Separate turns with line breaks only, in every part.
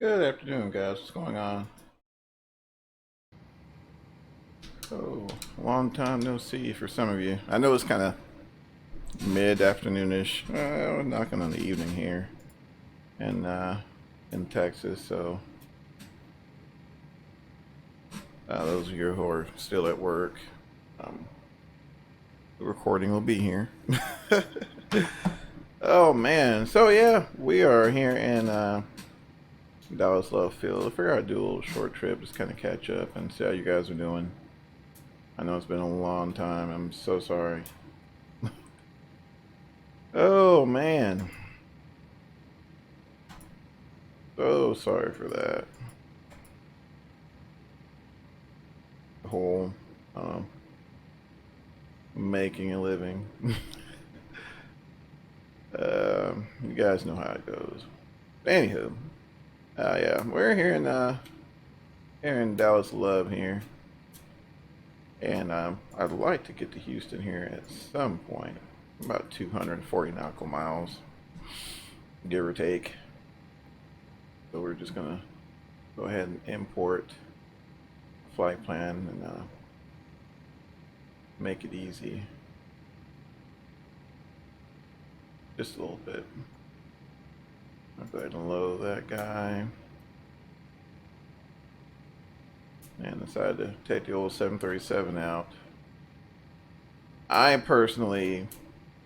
Good afternoon, guys. What's going on? Oh, long time no see for some of you. I know it's kind of mid-afternoonish. We're knocking on the evening here in Texas. So those of you who are still at work, um, the recording will be here. Oh man. So yeah, we are here in Dallas Love Field. I figured I'd do a little short trip, just kind of catch up and see how you guys are doing. I know it's been a long time. I'm so sorry. Oh man, so sorry for that. The whole um, making a living. You guys know how it goes. Anywho, yeah, we're here in Dallas Love here, and I'd like to get to Houston here at some point. About 240 nautical miles, give or take. So we're just gonna go ahead and import a flight plan and make it easy. Just a little bit. I'll go ahead and load that guy. And decided to take the old 737 out. I personally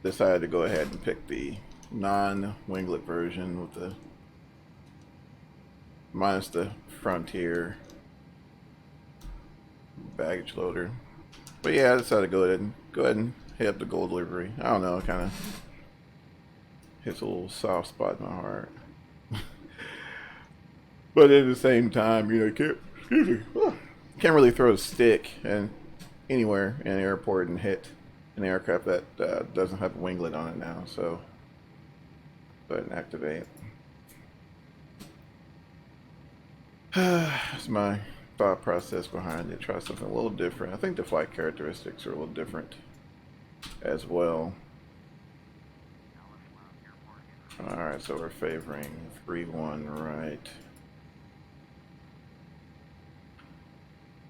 decided to go ahead and pick the non-winglet version with the minus the Frontier baggage loader. But yeah, I decided to go ahead and hit up the gold delivery. I don't know, it kind of hits a little soft spot in my heart. But at the same time, you know, can't really throw a stick and anywhere in an airport and hit an aircraft that doesn't have a winglet on it now. So go ahead and activate. That's my thought process behind it. Try something a little different. I think the flight characteristics are a little different as well. Alright, so we're favoring 3-1 right.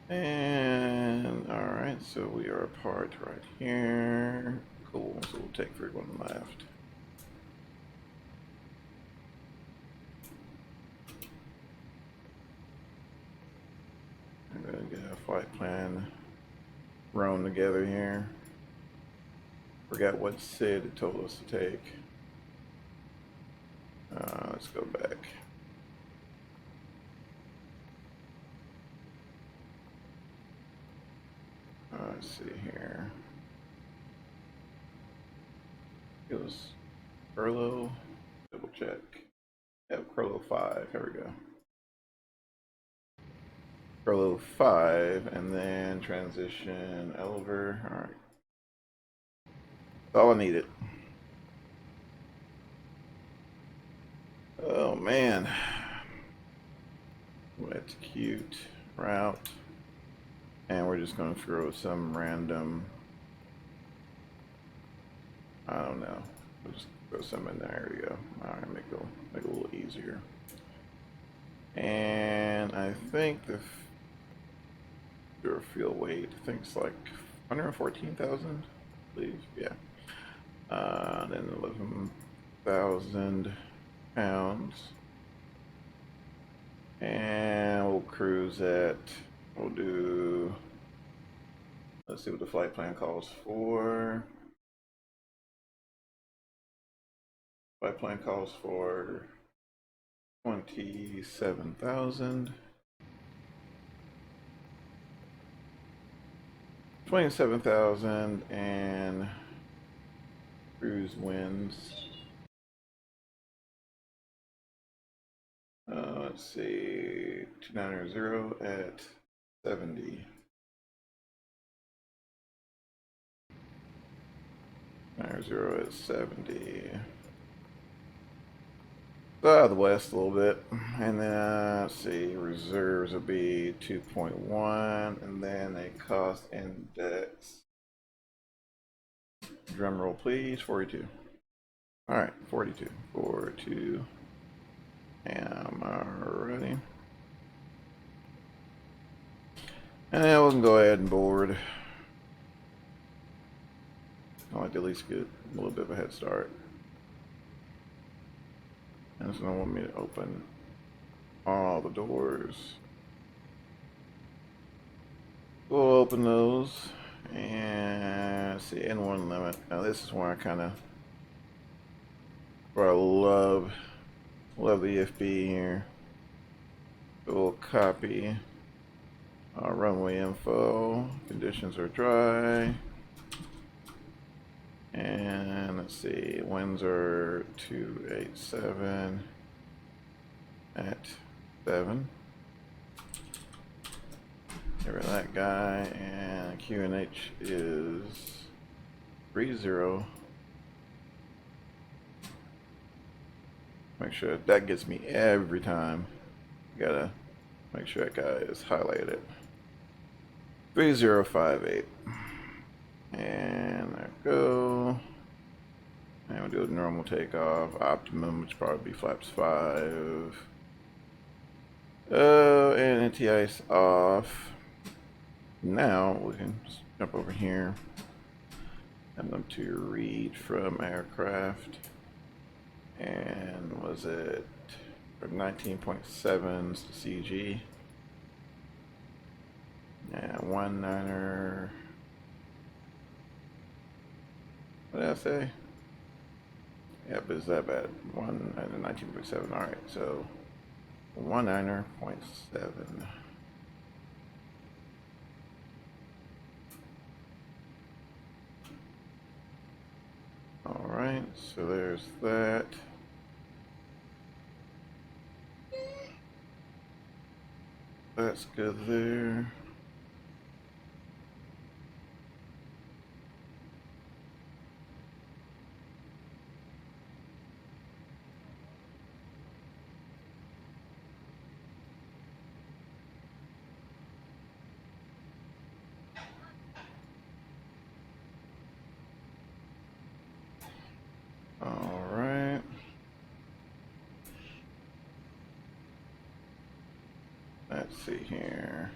And alright, so we are apart right here. Cool, so we'll take 3-1 left. I'm gonna get a flight plan thrown together here. Forgot what SID it told us to take. Let's go back. Let's see here. It was Curlo. Double check. Yep, Curlo 5. Here we go. Curlo 5, and then transition Elver. All right. That's all I needed. Oh man. We'll execute route. And we're just going to throw some random, I don't know. We'll just throw some in there. There we go. Alright, make it a little easier. And I think the fuel weight, I think it's like 114,000, please. Yeah. Then 11,000 pounds. And we'll cruise at, we'll do, let's see what the flight plan calls for. Flight plan calls for 27,000. 27,000 and cruise winds. Let's see, 290 at 70. 90 at 70. So out of the west a little bit. And then, let's see, reserves will be 2.1. And then a cost index. Drum roll, please. 42. All right, 42. 42. And I'm ready. we can go ahead and board. I like to at least get a little bit of a head start. And it's gonna want me to open all the doors. We'll open those and see N1 limit. Now this is where where I love the EFB here. We'll copy our runway info. Conditions are dry. And let's see, winds are 287 at 7. Get rid of that guy, and QNH is 30. Make sure that gets me every time. Gotta make sure that guy is highlighted. 3058. And there we go. And we'll do a normal takeoff. Optimum, which probably be flaps 5. And anti-ice off. Now we can just jump over here. I'm going to read from aircraft. And was it from 19.7s to CG? And 19er. What did I say? Yep, it's that bad. 19.7. Alright, so 19.7. Alright, so there's that. That's good there. Alright. Let's see here.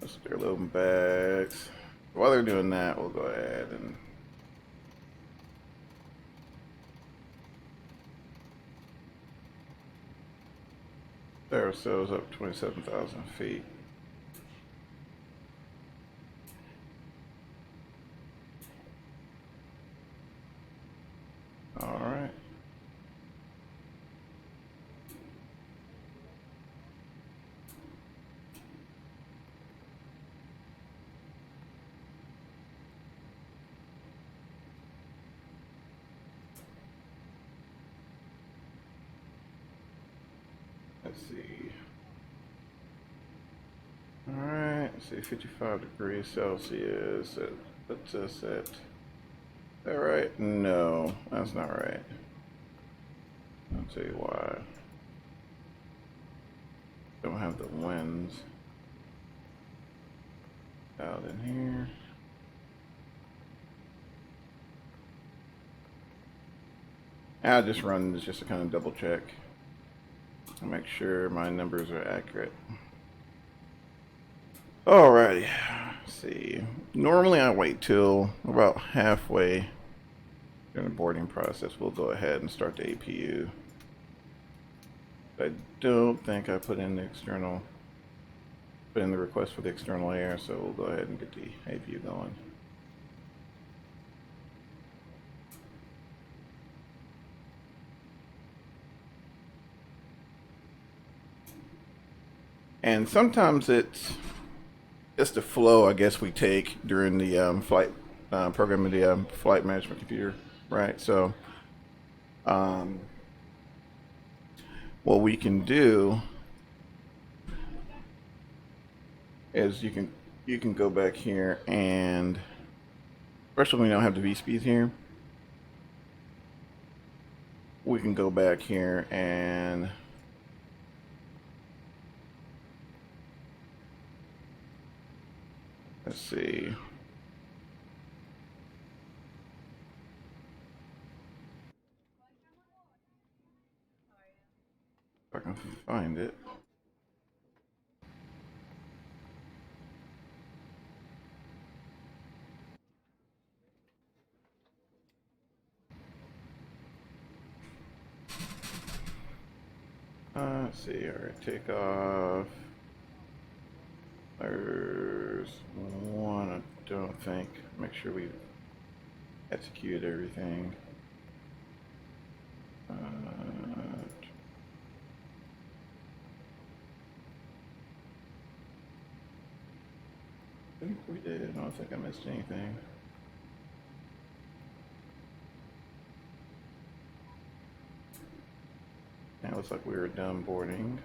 Let's do loading bags. While they're doing that, we'll go ahead and set ourselves up 27,000 feet. All right. Let's see. All right. Let's see, 55 degrees Celsius. That puts us at. Is that right? No, that's not right. I'll tell you why. Don't have the winds out in here. I'll just run this just to kind of double check and make sure my numbers are accurate. Alrighty, let's see. Normally I wait till about halfway during the boarding process. We'll go ahead and start the APU. I don't think I put in the request for the external air, so we'll go ahead and get the APU going. And sometimes it's the flow, I guess, we take during the flight programming the flight management computer, right? So what we can do is you can go back here, and especially when we don't have the V-speeds here, we can go back here and let's see. I can find it. Let's see, alright, take off. There's one, I don't think. Make sure we execute everything. I think we did. I don't think I missed anything. Yeah, it looks like we were done boarding.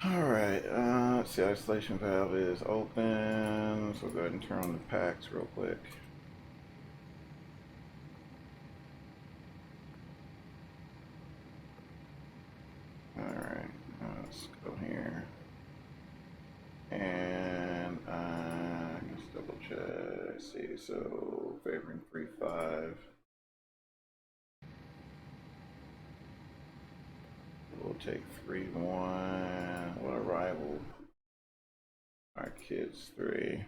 Alright, let's see, isolation valve is open, so we'll go ahead and turn on the packs real quick. Alright, let's go here. And let's double check. See, so favoring 3.5. We'll take 3.1. What a rival. Our kids 3.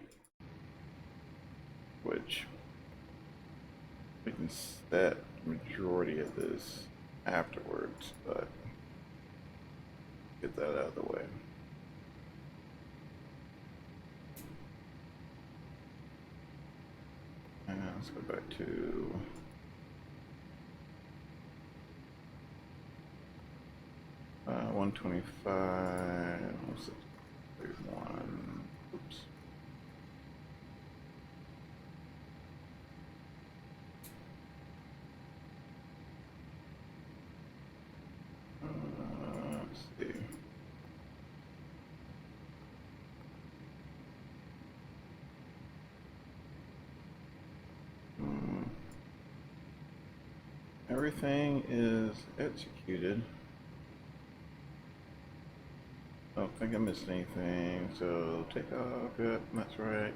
Which we can set majority of this afterwards, but get that out of the way. And let's go back to uh, 125, 161. Oops. Let's see. Everything is executed. I don't think I missed anything, so take off. Yep, that's right.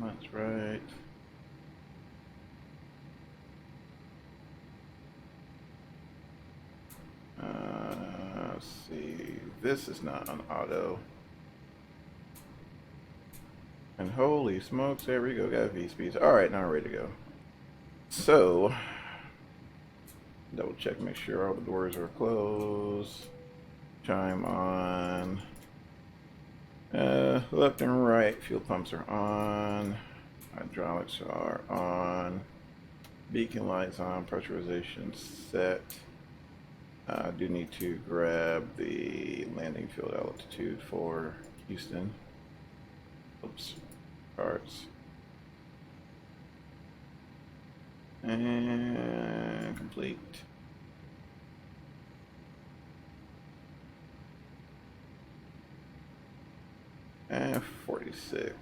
That's right. Let's see. This is not on auto. And holy smokes, there we go. Got V-speeds. Alright, now we're ready to go. So, double check, make sure all the doors are closed. Chime on. Left and right, fuel pumps are on. Hydraulics are on. Beacon lights on, pressurization set. I do need to grab the landing field altitude for Houston. Oops, parts. And complete. And 46.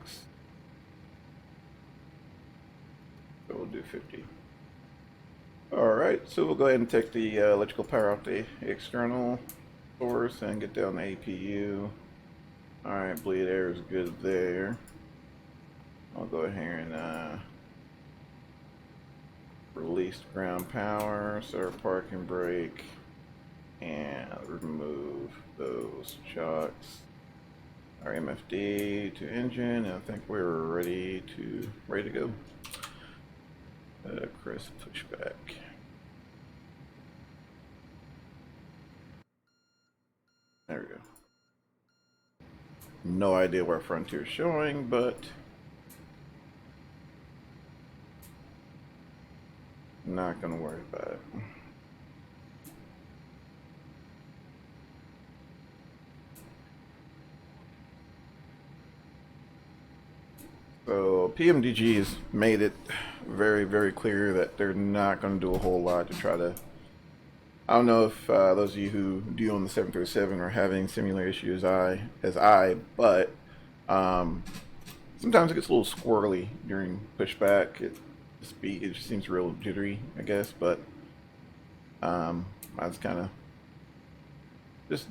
So we'll do 50. Alright, so we'll go ahead and take the electrical power off the external source and get down the APU. Alright, bleed air is good there. I'll go ahead and release ground power, start parking brake, and remove those chocks. Our MFD to engine, and I think we're ready to go. Chris, push back. There we go. No idea where Frontier's showing, but not gonna worry about it. So PMDG has made it very, very clear that they're not going to do a whole lot to try to. I don't know if those of you who do own the 737 are having similar issues as I, but sometimes it gets a little squirrely during pushback. It just seems real jittery, I guess, but I was kind of just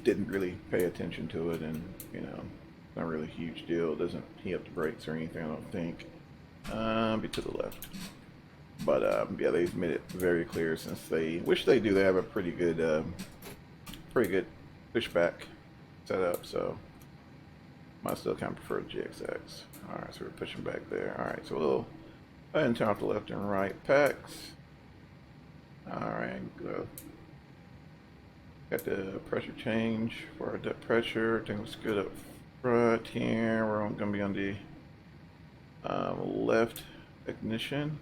didn't really pay attention to it, and not really a huge deal. It doesn't heat up the brakes or anything, I don't think. Be to the left. But yeah, they've made it very clear since they, which they do, they have a pretty good pushback setup. So I still kind of prefer the GXX. All right, so we're pushing back there. All right, so we'll go ahead and turn off the left and right packs. All right, go. Got the pressure change for our depth pressure. Everything looks good up front here. We're going to be on the left ignition,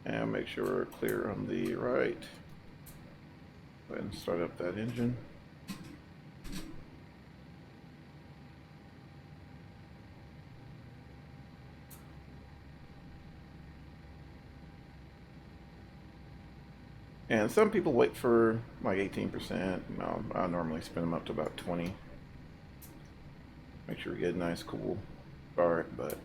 and make sure we're clear on the right. Go ahead and start up that engine. And some people wait for like 18%. I normally spin them up to about 20. Make sure we get a nice cool start, but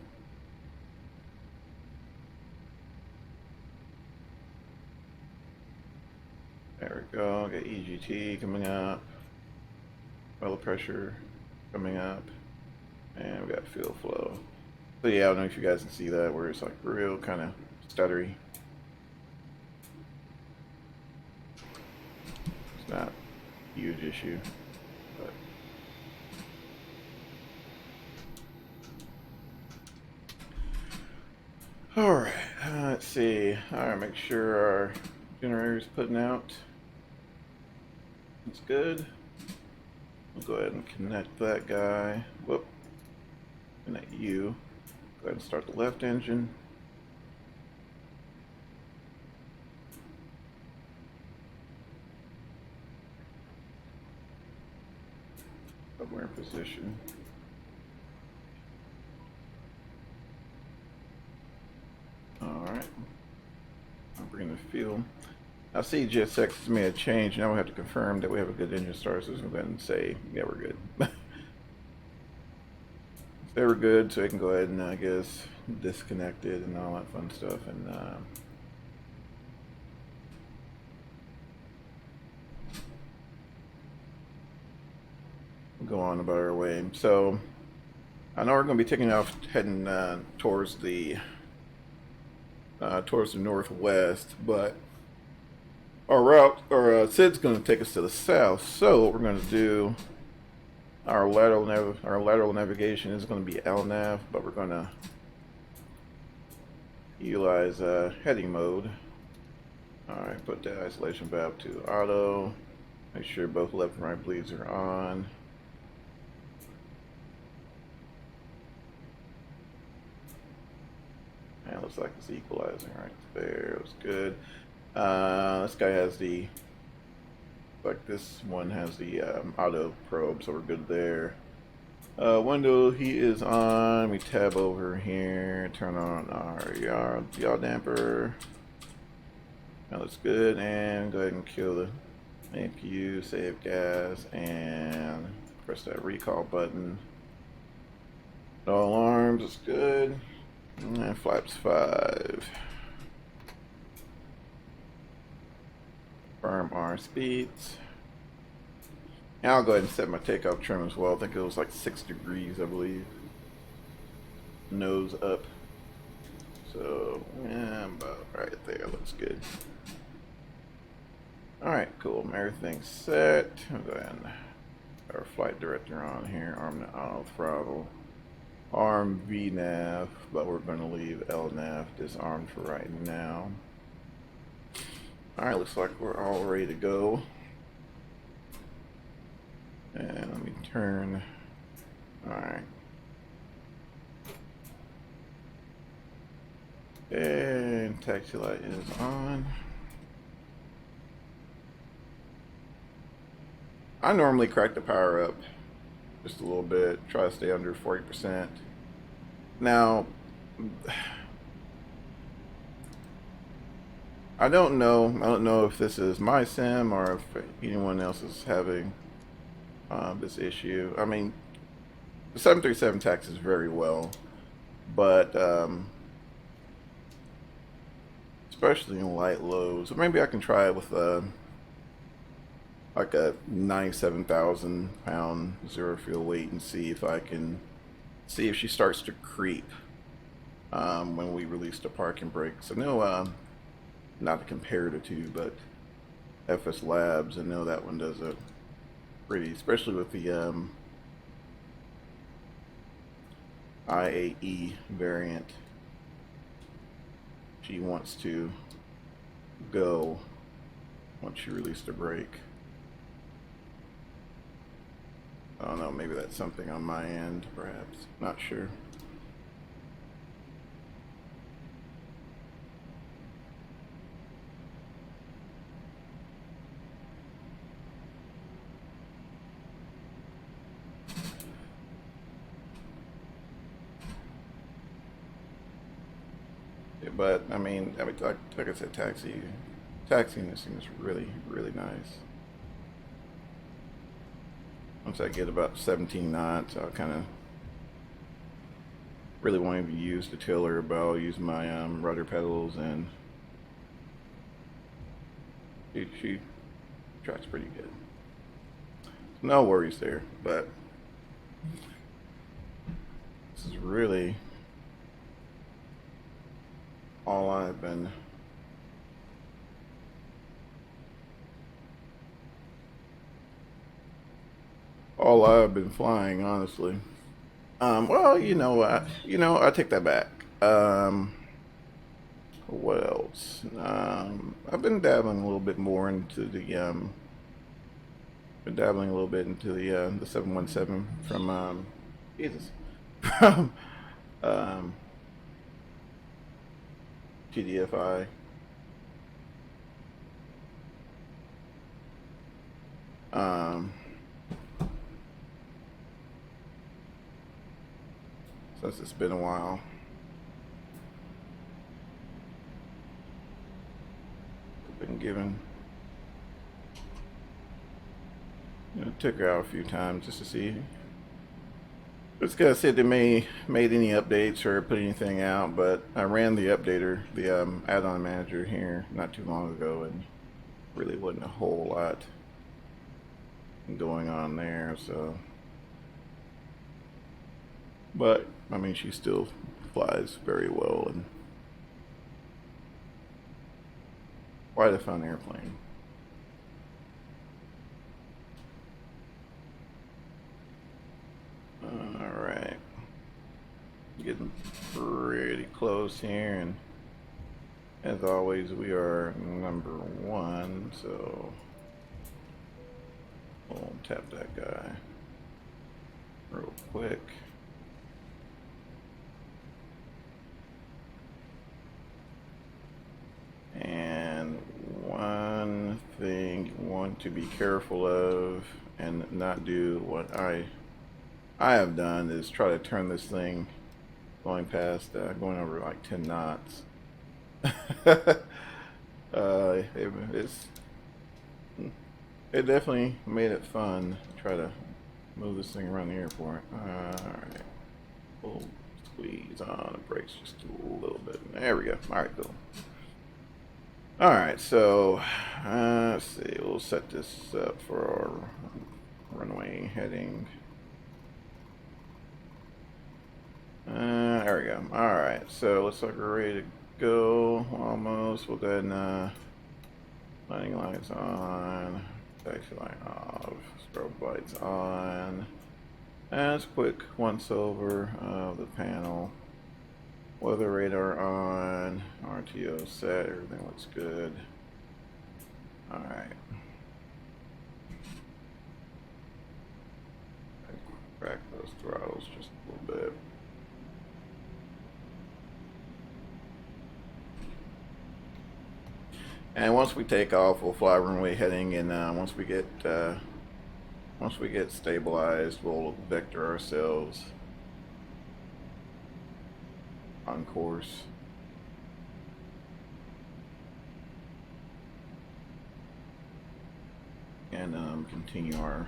there we go. Got EGT coming up, oil pressure coming up, and we got fuel flow. So yeah, I don't know if you guys can see that, where it's like real kind of stuttery. It's not a huge issue, but all right. Let's see. All right, make sure our generator's putting out. That's good. We'll go ahead and connect that guy. Whoop. Connect you. Go ahead and start the left engine. But we're in position. Alright. I'll bring the fuel. Now see, GSX made a change. Now we have to confirm that we have a good engine start. So we'll go ahead and say, yeah, we're good. They were good, so I can go ahead and I guess disconnect it and all that fun stuff, and we'll go on about our way. So I know we're going to be taking off, heading towards the northwest, but our route, or Sid's going to take us to the south. So what we're going to do, our lateral navigation is going to be LNAV, but we're going to utilize heading mode. Alright, put the isolation valve to auto. Make sure both left and right bleeds are on. And it looks like it's equalizing right there. It was good. This guy has the, like this one has the auto probe, so we're good there. Window heat is on. We tab over here, turn on our yaw damper. That looks good, and go ahead and kill the APU, save gas, and press that recall button. No alarms, it's good. And flaps 5. Firm R speeds. Now I'll go ahead and set my takeoff trim as well. I think it was like 6 degrees, I believe. Nose up. So, yeah, about right there. Looks good. Alright, cool. Everything's set. I'll go ahead and put our flight director on here. Arm the auto throttle. Arm VNAV, but we're going to leave LNAV disarmed for right now. Alright, looks like we're all ready to go. And let me turn. Alright. And taxi light is on. I normally crack the power up just a little bit, try to stay under 40%. Now, I don't know if this is my sim or if anyone else is having this issue. I mean, the 737 taxis very well, but especially in light lows. Maybe I can try it with like a 97,000 pound zero fuel weight and see if I can see if she starts to creep when we release the parking brakes. I know, not to compare the two, but FS Labs, I know that one does a pretty, especially with the IAE variant. She wants to go once you release the brake. I don't know, maybe that's something on my end, perhaps. Not sure. But I mean, like I said, taxiing this thing is really, really nice. Once I get about 17 knots, I'll kind of really won't even use the tiller, but I'll use my rudder pedals, and she tracks pretty good. No worries there, but this is really all I've been flying, honestly. Well, I take that back. What else? I've been dabbling a little bit more into the been dabbling a little bit into the 717 from Jesus from TDFI. Since it's been a while. I've been given, took her out a few times just to see. Just gotta say they made any updates or put anything out, but I ran the updater, the add-on manager here not too long ago, and really wasn't a whole lot going on there, so. But I mean, she still flies very well and quite a fun airplane. All right, getting pretty close here, and as always, we are number 1, so we'll tap that guy real quick. And one thing you want to be careful of and not do what I have done is try to turn this thing going past going over like 10 knots. It definitely made it fun to try to move this thing around the airport. Alright, we'll squeeze on the brakes just a little bit. There we go. Alright, cool. Alright, so let's see, we'll set this up for our runway heading. There we go. Alright, so looks like we're ready to go almost. We'll go ahead and landing lights on, taxi light off, strobe lights on. And it's a quick once over of the panel. Weather radar on, RTO set, everything looks good. Alright. Crack those throttles just a little bit. And once we take off, we'll fly runway heading, and once we get stabilized, we'll vector ourselves on course. And continue our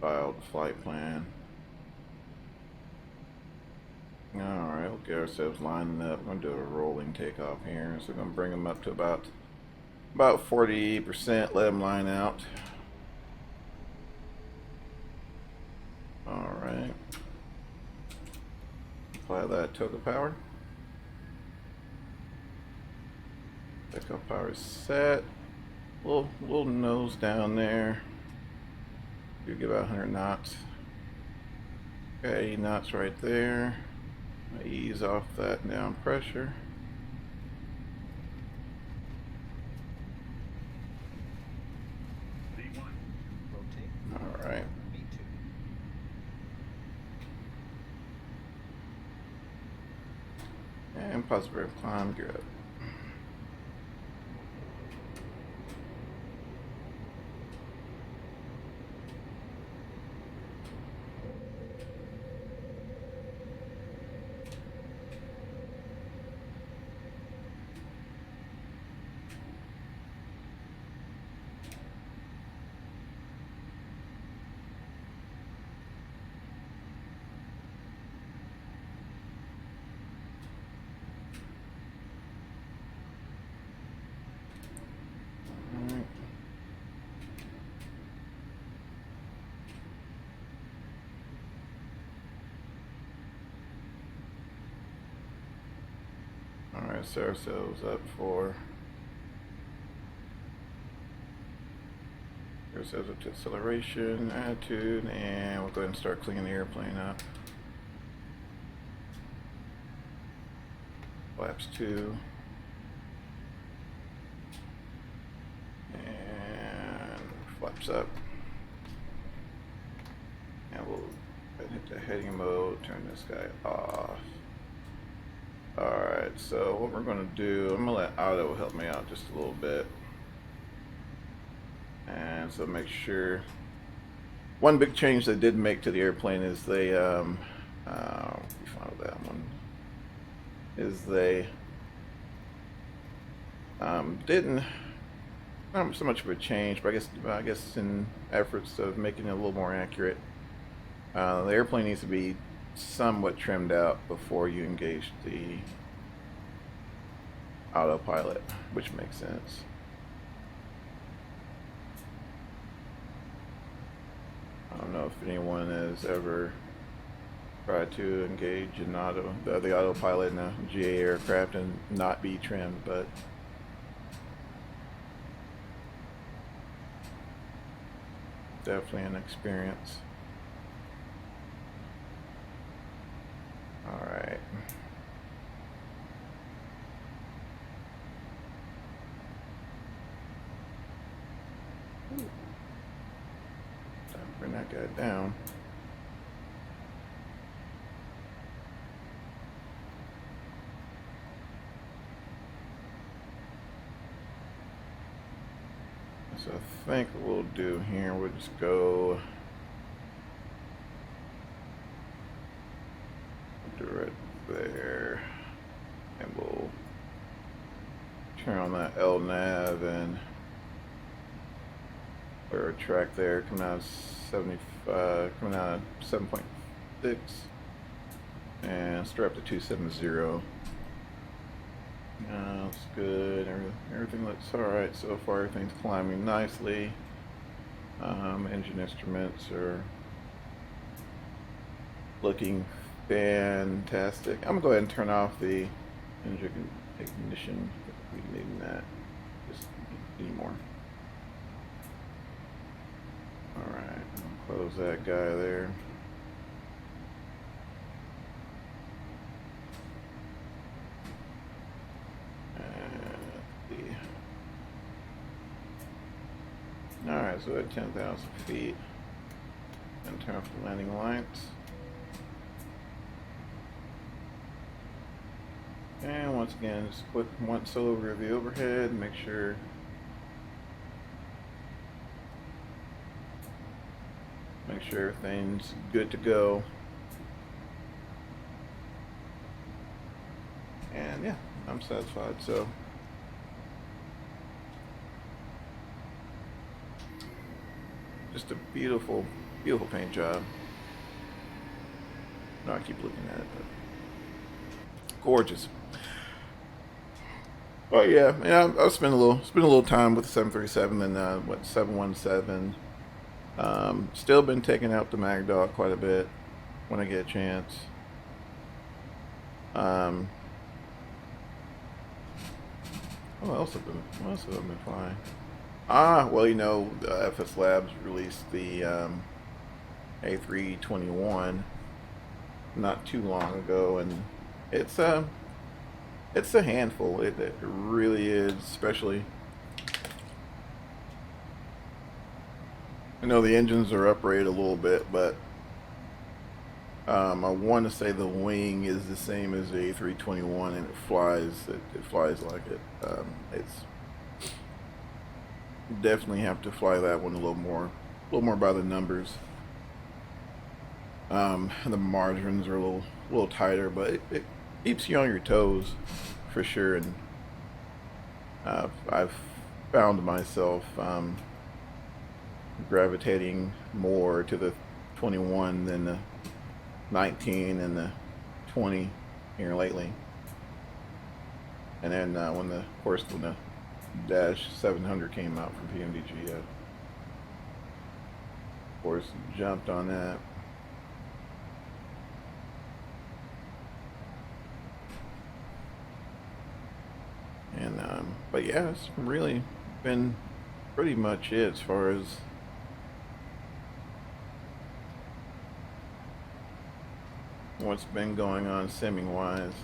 filed flight plan. Alright, we'll get ourselves lining up. We're going to do a rolling takeoff here. So we're going to bring them up to about 40%, let them line out. Alright. apply that toga power. Toga power is set. Little nose down there. Do give about 100 knots. Okay, 80 knots right there. Ease off that down pressure. All right. And positive climb, good. Alright, set ourselves up for ourselves up to acceleration, attitude, and we'll go ahead and start cleaning the airplane up. Flaps 2. And flaps up. And we'll hit the heading mode, turn this guy off. Alright, so what we're going to do, I'm going to let auto help me out just a little bit. And so make sure, one big change they did make to the airplane is they, we found that one, is they didn't, not so much of a change, but I guess in efforts of making it a little more accurate, the airplane needs to be somewhat trimmed out before you engage the autopilot, which makes sense. I don't know if anyone has ever tried to engage an the autopilot in a GA aircraft and not be trimmed, but definitely an experience. All right. Time to bring that guy down. So I think what we'll do here, we'll just go right there, and we'll turn on that L nav and our track there coming out of 75, coming out of 7.6, and start up to 270. That's good. Everything looks alright so far. Everything's climbing nicely. Engine instruments are looking fantastic. I'm gonna go ahead and turn off the engine ignition. We need that. Just need more. Alright, I'll close that guy there. Alright, so at 10,000 feet, and turn off the landing lights. And once again, just quick once over the overhead, make sure everything's good to go. And yeah, I'm satisfied. So just a beautiful, beautiful paint job. No, I keep looking at it, but gorgeous. Oh yeah, I've spent a little time with the 737 and what 717. Still been taking out the mag dog quite a bit when I get a chance. Um, what else have I been flying? Well, FS Labs released the A321 not too long ago, and it's a handful. It really is, especially. I know the engines are uprated a little bit, but I want to say the wing is the same as the A321, and it flies. It flies like it. It's definitely have to fly that one a little more by the numbers. The margins are a little tighter, but it keeps you on your toes for sure. And I've found myself gravitating more to the 21 than the 19 and the 20 here lately. And then when the Dash 700 came out from PMDG, of course jumped on that. And but yeah, it's really been pretty much it as far as what's been going on simming wise.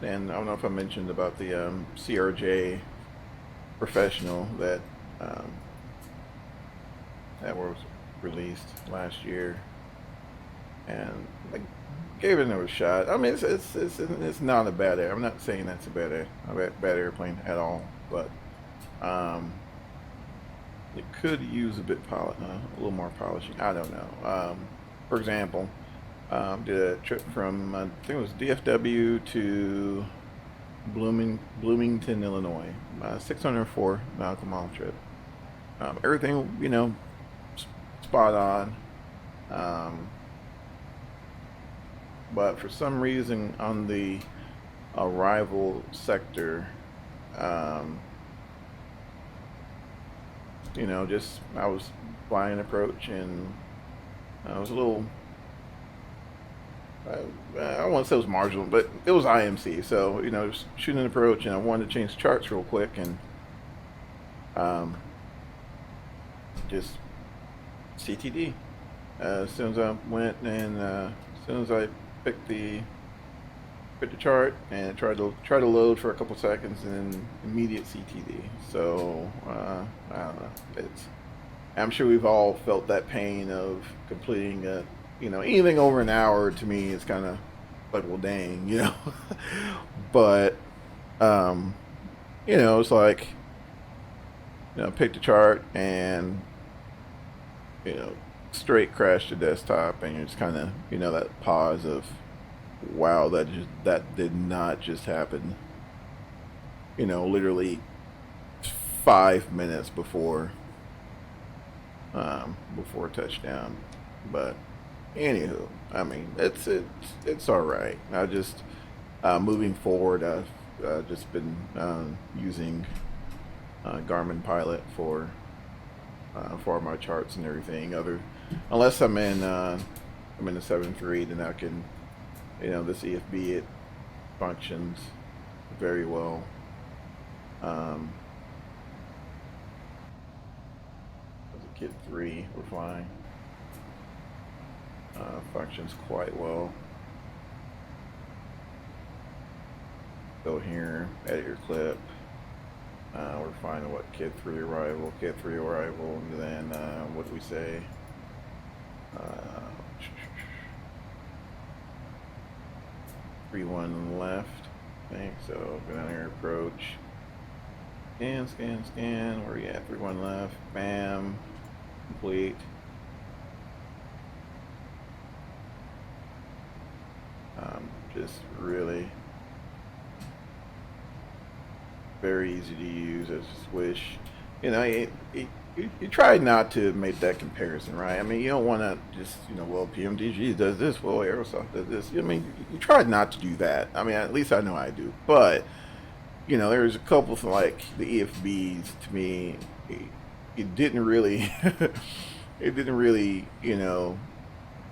And I don't know if I mentioned about the CRJ professional that was released last year, and I gave it a shot. I mean, it's not a bad air. I'm not saying that's a bad airplane at all, but it could use a little more polishing. I don't know. For example, did a trip from I think it was DFW to Bloomington, Illinois. 604 nautical mile trip. Everything spot on. But for some reason on the arrival sector, just I was flying approach, and I was a little. I won't say it was marginal, but it was IMC. So just shooting an approach, and I wanted to change charts real quick, and just CTD. As soon as I went, and as soon as I picked the chart and tried to load for a couple seconds, and then immediate CTD. So I don't know. I'm sure we've all felt that pain of completing anything over an hour. To me, it's kind of like, well, dang, But it's like pick the chart and straight crash to desktop, and you're just kind of that pause of, wow, that did not just happen. Literally 5 minutes before touchdown. But anywho, I mean, it's all right. I just moving forward, I've just been using Garmin Pilot for my charts and everything. Unless I'm in the 7.3, then I can, this EFB, it functions very well. Kit 3 we're flying. Functions quite well. Go here, edit your clip. We're finding what Kit 3 arrival, and then what do we say? 3-1 left, I think. So go down here, approach. Scan. Where are you at? 3-1 left. Bam. Complete. Just really very easy to use. I just wish, you try not to make that comparison, right? I mean, you don't want to just, well, PMDG does this, well, Aerosoft does this. I mean, you try not to do that. I mean, at least I know I do. But, there's a couple of, like, the EFBs, to me, it didn't really,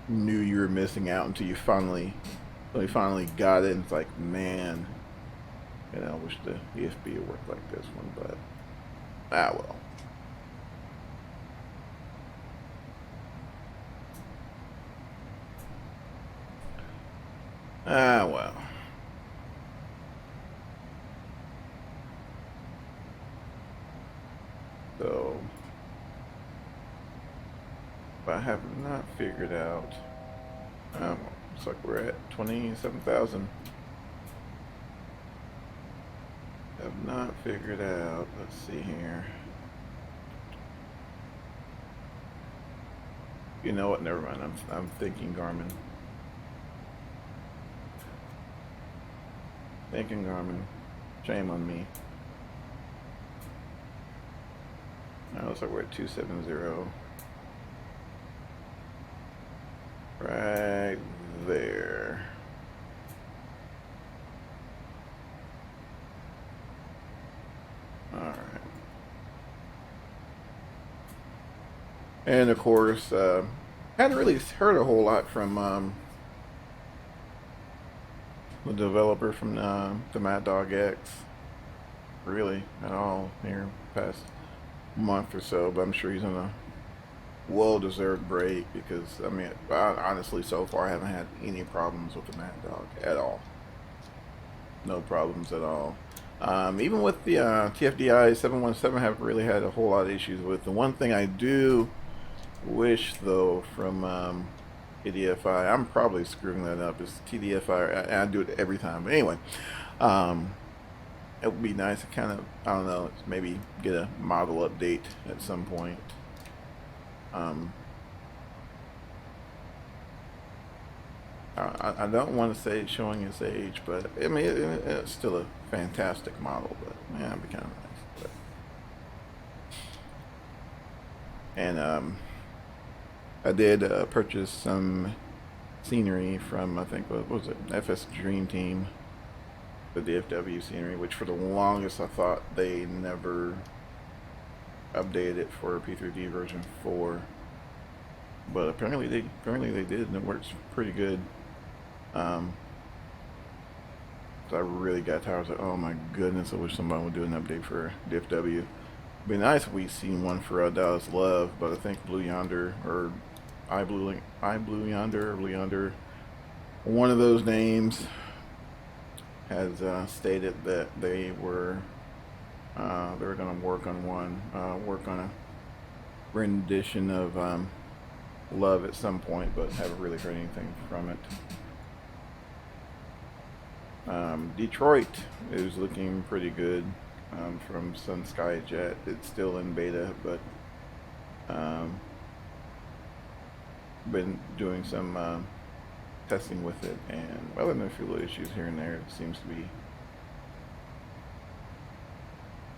knew you were missing out until you finally got it, and it's like, man, you know, I wish the ESP would work like this one, but well. Well. So, I have not figured out. Looks like we're at 27,000. Have not figured out. Let's see here. You know what? Never mind. I'm thinking Garmin. Thinking Garmin. Shame on me. Now looks like we're at 270. Right there. Alright. And of course, hadn't really heard a whole lot from the developer from the Mad Dog X, really, at all here past month or so, but I'm sure he's on a well-deserved break because, I mean, honestly, so far I haven't had any problems with the Mad Dog at all. No problems at all. Even with the TFDI 717, I haven't really had a whole lot of issues with. The one thing I do wish, though, from KDFI, I'm probably screwing that up, is TDFI. I do it every time. But anyway, it would be nice to kind of, I don't know, maybe get a model update at some point. I don't want to say it's showing its age, but I mean, it's still a fantastic model, but man, it'd be kind of nice. But. And I did purchase some scenery from, I think, what was it, FS Dream Team, the DFW scenery, which for the longest I thought they never updated it for P3D version 4, but apparently they did, and it works pretty good. So I really got tired. I was like, oh my goodness, I wish somebody would do an update for DFW. It'd be nice if we'd seen one for Dallas Love, but I think Blue Yonder, or Blue Yonder, one of those names has stated that they were going to work on a rendition of Love at some point, but haven't really heard anything from it. Detroit is looking pretty good from Sun Sky Jet. It's still in beta, but been doing some testing with it, and other than a few little issues here and there, it seems to be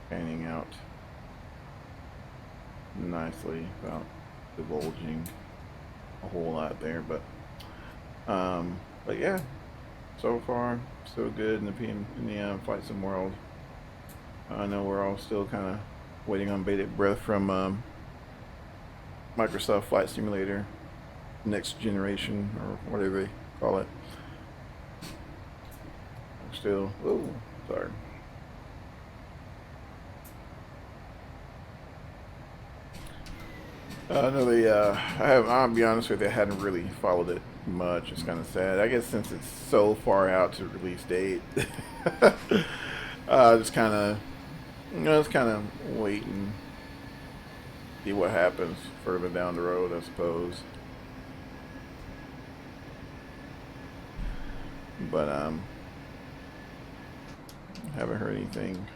panning out nicely without divulging a whole lot there. But yeah, so far so good in the Flight Sim world. I know we're all still kind of waiting on bated breath from Microsoft Flight Simulator next generation, or whatever they call it. Still, oh, sorry. No, I'll be honest with you, I hadn't really followed it much. It's kind of sad. I guess since it's so far out to release date, just kind of, just kind of waiting, see what happens further down the road, I suppose. But haven't heard anything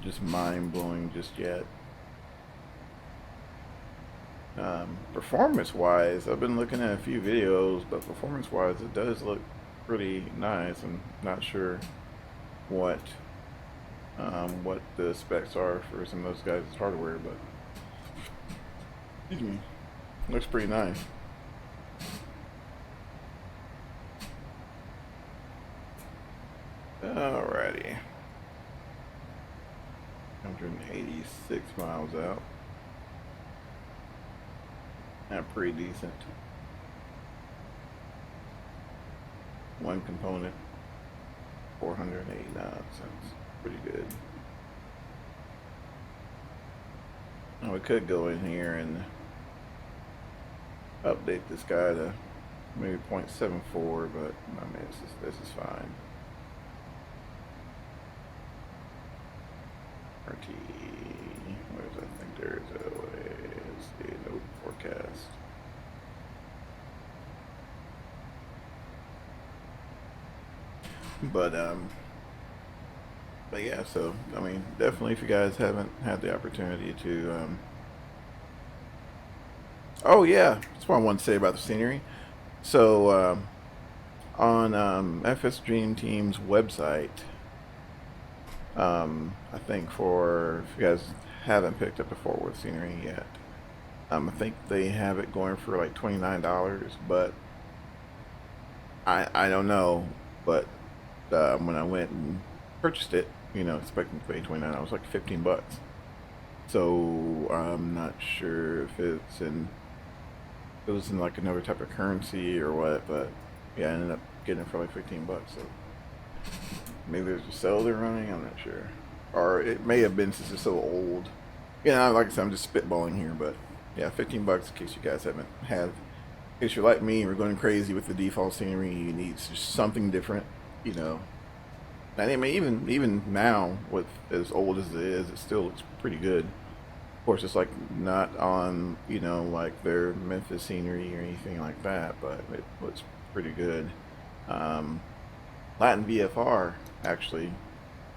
just mind-blowing just yet. Performance-wise, I've been looking at a few videos, but performance-wise, it does look pretty nice. I'm not sure what the specs are for some of those guys' hardware, but excuse me, looks pretty nice. Alrighty, 186 miles out. Pretty decent. one component, 489 cents. Pretty good. Now we could go in here and update this guy to maybe 0.74, but I mean, this is fine. RT, where's I think there's a no forecast. But yeah, so I mean, definitely if you guys haven't had the opportunity to, oh yeah, that's what I wanted to say about the scenery. So on FS Dream Team's website, I think for if you guys haven't picked up the Fort Worth scenery yet, I think they have it going for like $29, but I don't know, but when I went and purchased it, you know, expecting to pay $29, it was like 15 bucks. So I'm not sure if it was in like another type of currency or what, but yeah, I ended up getting it for like 15 bucks. So maybe there's a sale they're running, I'm not sure. Or it may have been since it's so old. Yeah, like I said, I'm just spitballing here, but yeah, 15 bucks in case you guys haven't had. In case you're like me and we're going crazy with the default scenery, you need just something different, you know. And I mean, even now, with as old as it is, it still looks pretty good. Of course, it's like not on, you know, like their Memphis scenery or anything like that, but it looks pretty good. Latin VFR, actually,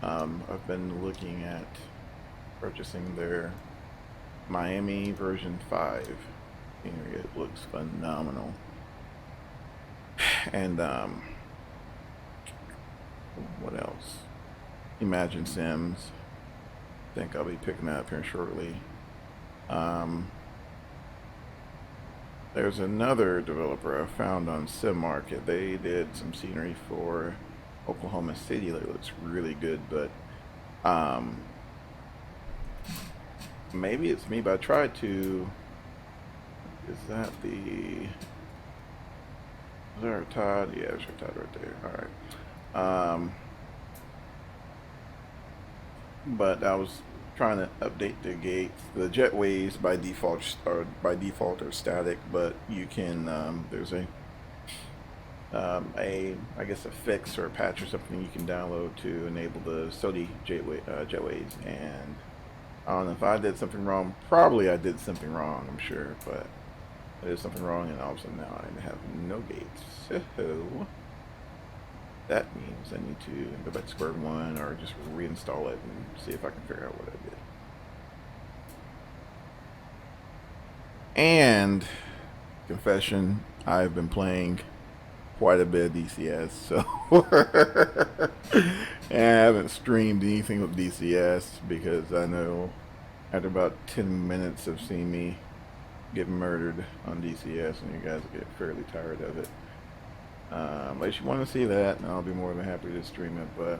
I've been looking at purchasing their Miami version 5 scenery. It looks phenomenal. And what else? Imagine Sims. I think I'll be picking that up here shortly. There's another developer I found on Sim Market. They did some scenery for Oklahoma City that looks really good, but maybe it's me, but I tried to. Is that the? Is there a Todd? Yeah, there's a Todd right there. All right. But I was trying to update the gates. The jetways by default are static, but you can there's a I guess a fix or a patch or something you can download to enable the SODI jetways. And I don't know if I did something wrong. Probably I did something wrong, I'm sure, but I did something wrong, and all of a sudden now I have no gates. So that means I need to go back to square one or just reinstall it and see if I can figure out what I did. And confession, I've been playing quite a bit of DCS, so and I haven't streamed anything with DCS because I know after about 10 minutes of seeing me get murdered on DCS, and you guys will get fairly tired of it. Unless you want to see that, I'll be more than happy to stream it. But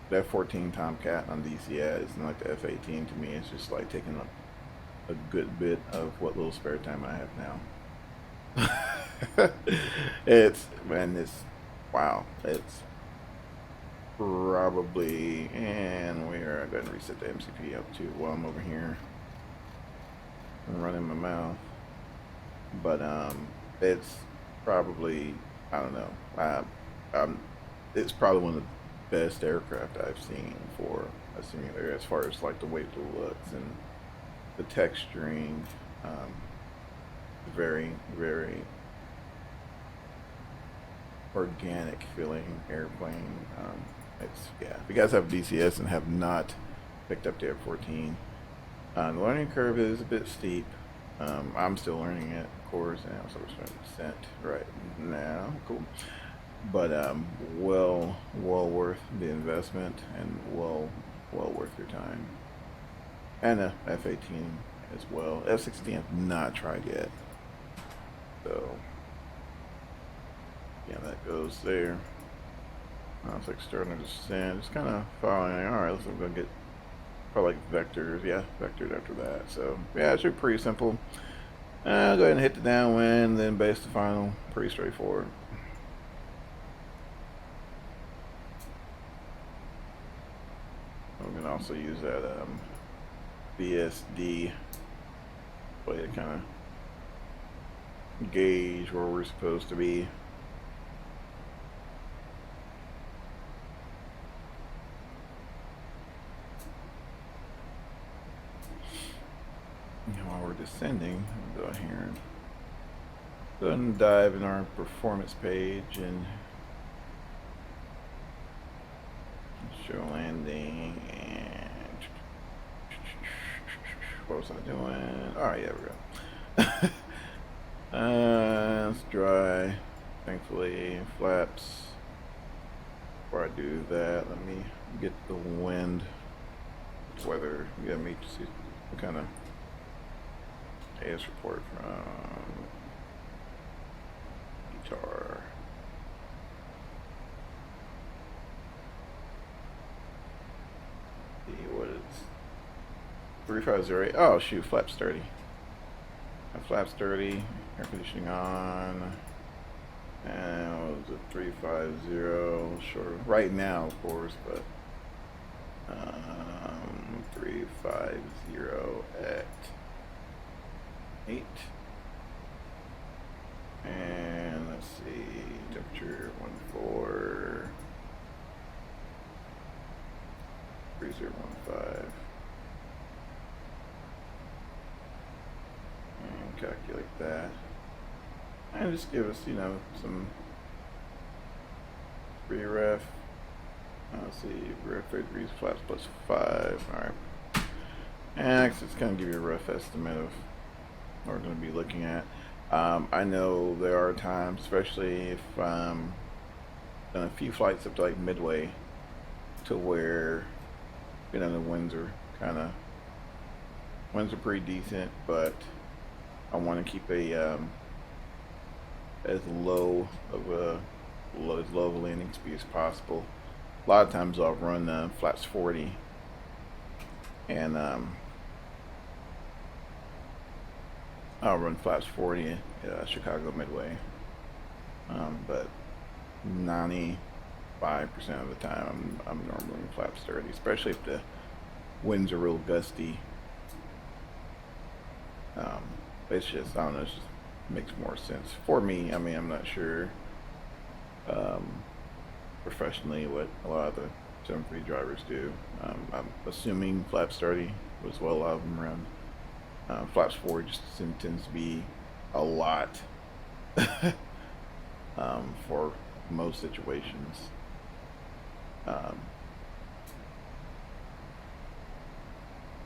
the F-14 Tomcat on DCS and like the F-18 to me, it's just like taking up a good bit of what little spare time I have now. Wow, it's probably, and we're going to reset the MCP up to while I'm over here and running my mouth. But it's probably, I don't know, it's probably one of the best aircraft I've seen for a simulator as far as like the way it looks and the texturing. Very, very organic feeling airplane. Yeah, if you guys have DCS and have not picked up the F-14, the learning curve is a bit steep. I'm still learning it, of course, and I'm still starting descent right now. Cool. But well worth the investment and well worth your time. And the F-18 as well. F-16 I've not tried yet. So yeah, that goes there. I was like starting to descend, just kind of following. All right, let's go get probably like vectors. Yeah, vectors after that. So yeah, it's pretty simple. Go ahead and hit the downwind, then base the final. Pretty straightforward. also use that BSD way to kind of gauge where we're supposed to be. And while we're descending, we'll go here and go ahead and dive in our performance page and show landing. And what was I doing? Oh yeah, we go. It's dry, thankfully. Flaps. Before I do that, let me get the wind, weather. You got me to see what kind of AS report from guitar. See what is 3508. Oh shoot, flaps 30. Flaps 30. Air conditioning on. And what was it? 350. Sure. Right now, of course, but 350 at 8. And let's see, temperature 14. 3015. And calculate that. And just give us, you know, some pre-ref. Let's see, ref 30 degrees, flaps plus 5. Alright. And it's going to give you a rough estimate of what we're going to be looking at. I know there are times, especially if done a few flights up to like Midway, to where, you know, the winds are pretty decent, but I want to keep a as low of a landing speed as possible. A lot of times I'll run flaps 40, and I'll run flaps 40 at Chicago Midway, but 95% of the time I'm normally in flaps 30, especially if the winds are real gusty. It's just, I don't know, it just makes more sense for me. I mean, I'm not sure professionally what a lot of the 7-3 drivers do. I'm assuming flaps 30 was what a lot of them run. Flaps 4 just tends to be a lot for most situations.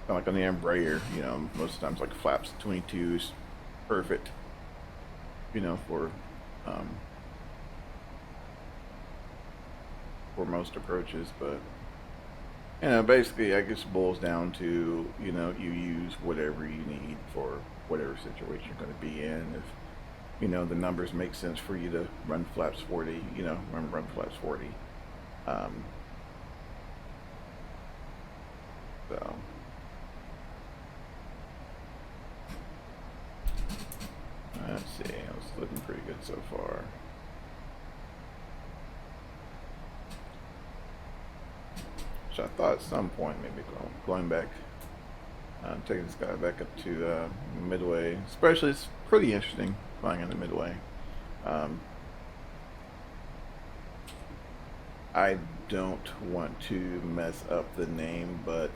Like on the Embraer, you know, most times like flaps 22 is perfect, you know, for most approaches. But you know, basically I guess it boils down to, you know, you use whatever you need for whatever situation you're going to be in. If, you know, the numbers make sense for you to run flaps 40, you know, run flaps 40. So let's see, it's looking pretty good so far. So I thought at some point maybe going back, taking this guy back up to Midway, especially, it's pretty interesting flying in the Midway. I don't want to mess up the name, but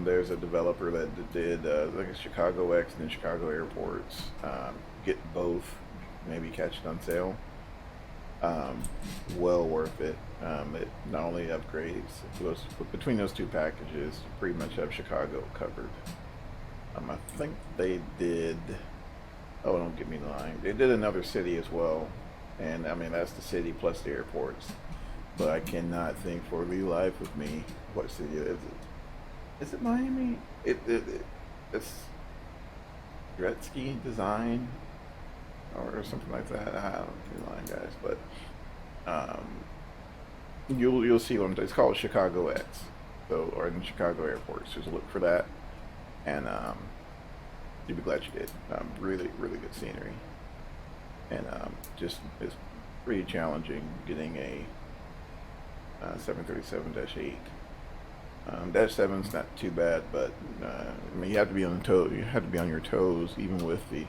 there's a developer that did like a Chicago X and then Chicago Airports. Get both, maybe catch it on sale. Well worth it. It not only upgrades, between those two packages, you pretty much have Chicago covered. I think they did, oh, don't get me lying, they did another city as well, and I mean that's the city plus the airports, but I cannot think for the life of me what city it is. Is it Miami? It's Gretzky Design or something like that. I don't know, lying guys, but you'll see what I'm saying. It's called Chicago X, so, or in Chicago Airports. Just look for that, and you'll be glad you did. Really good scenery, and just it's pretty challenging getting a 737-8 Dash 7's not too bad, but I mean, you have to be on the toe. You have to be on your toes, even with the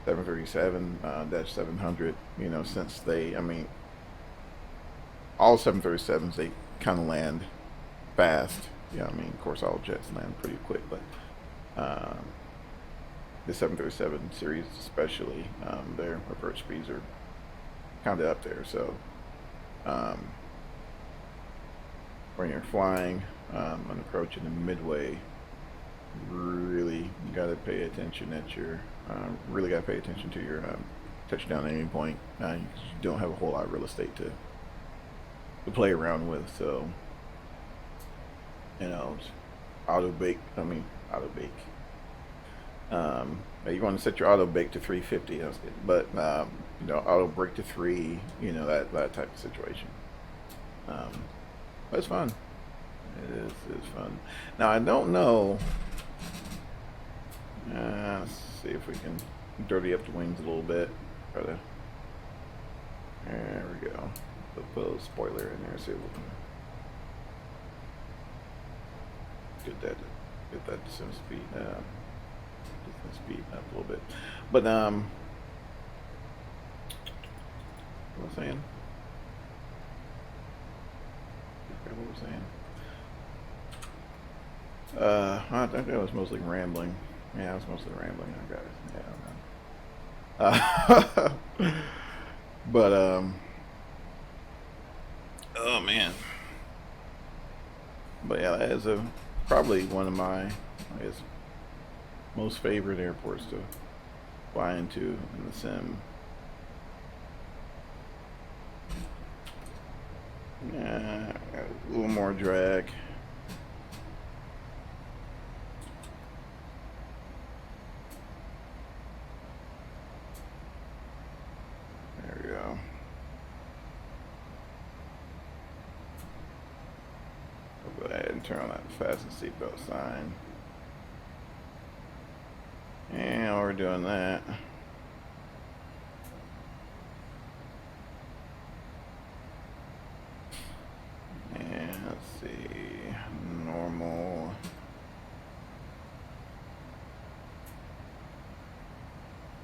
737 dash 700. You know, since I mean, all 737s they kind of land fast. Yeah, I mean, of course, all jets land pretty quick, but the 737 series, especially, their approach speeds are kind of up there. So um, when you're flying and approaching the midway, really you got to pay attention at your really got to pay attention to your touchdown aiming point. You don't have a whole lot of real estate to play around with, so you know, auto bake. I mean, auto bake. You want to set your auto bake to 350, that's good. But you know, auto brake to 3. You know, that type of situation. But it's fun. It's fun. Now I don't know. Let's see if we can dirty up the wings a little bit. Try to. There we go. Put a little spoiler in there. See if we can get that to some speed. Speed up a little bit, but what was I saying? What was I saying? I think I was mostly rambling. Yeah, I was mostly rambling. I got it. Yeah, but oh man. But yeah, that is probably one of my, I guess, most favorite airports to fly into in the sim. Yeah, a little more drag. There we go. I'll go ahead and turn on that fasten seatbelt sign. And while we're doing that, and let's see, normal.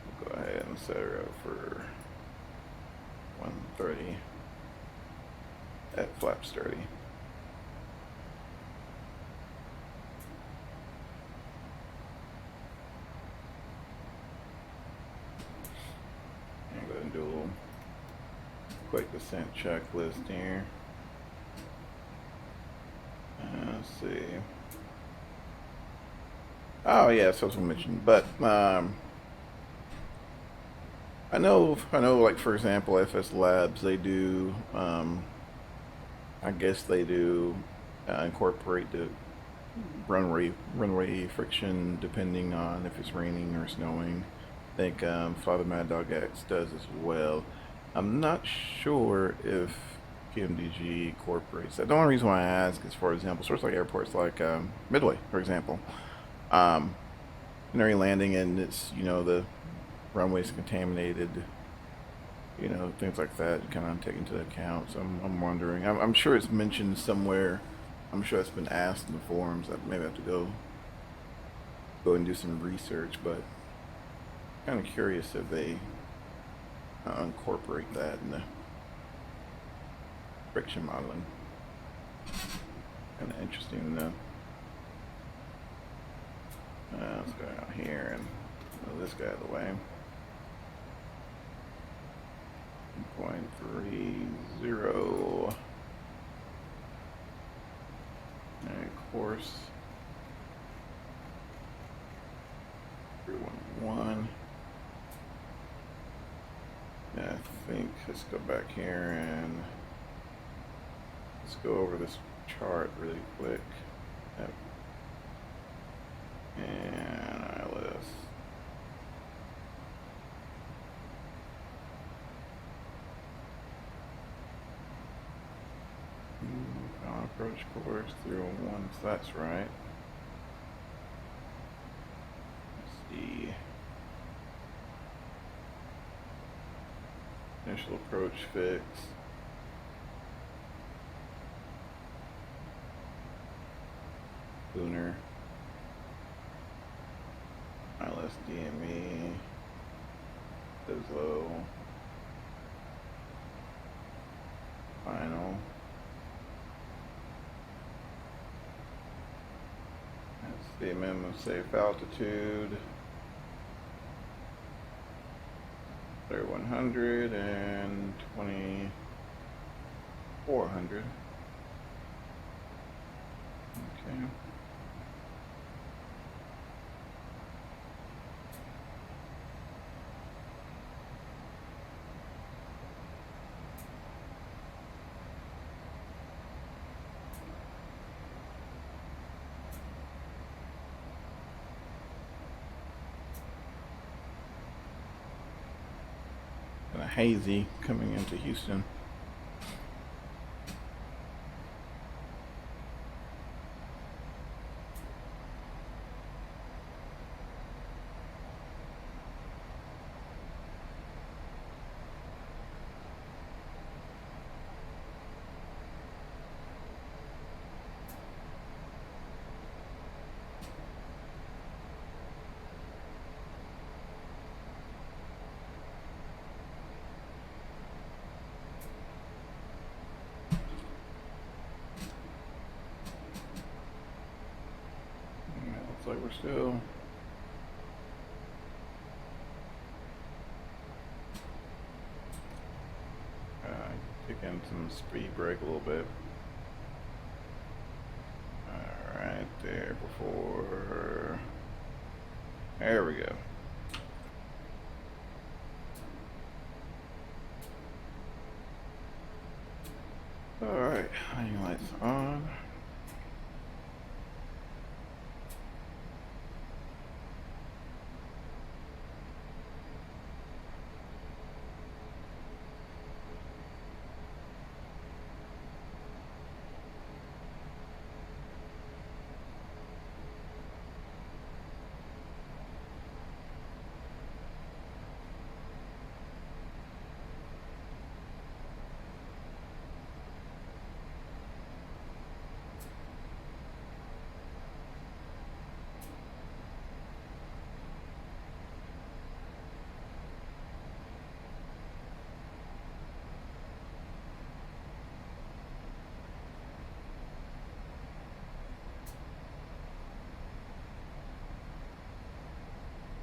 We'll go ahead and set her up for 130 at flaps 30. Do a little quick descent checklist here. Let's see. Oh yeah, so as I mentioned, but I know. Like for example, FS Labs, they do. I guess they do incorporate the runway friction depending on if it's raining or snowing. I think Father Mad Dog X does as well. I'm not sure if PMDG incorporates that. The only reason why I ask is, for example, sorts like airports like Midway, for example. Um, you're landing and it's, you know, the runway's contaminated, you know, things like that kind of take into account. So I'm wondering. I'm sure it's mentioned somewhere. I'm sure it's been asked in the forums. I maybe have to go and do some research, but kind of curious if they incorporate that in the friction modeling. Kind of interesting to know. Let's go out here and move this guy out of the way. 0.30. And of course, 311. Yeah, I think let's go back here and let's go over this chart really quick. Yep. And ILS. Approach course 301, so that's right. Let's see. Initial approach fix. Booner. ILS DME. Low. Final. That's the minimum safe altitude. 3100 and 2400. Okay. Kind of hazy coming into Houston. Looks like we're still taking some speed brake a little bit. Alright, there before. There we go. Alright, hanging lights on.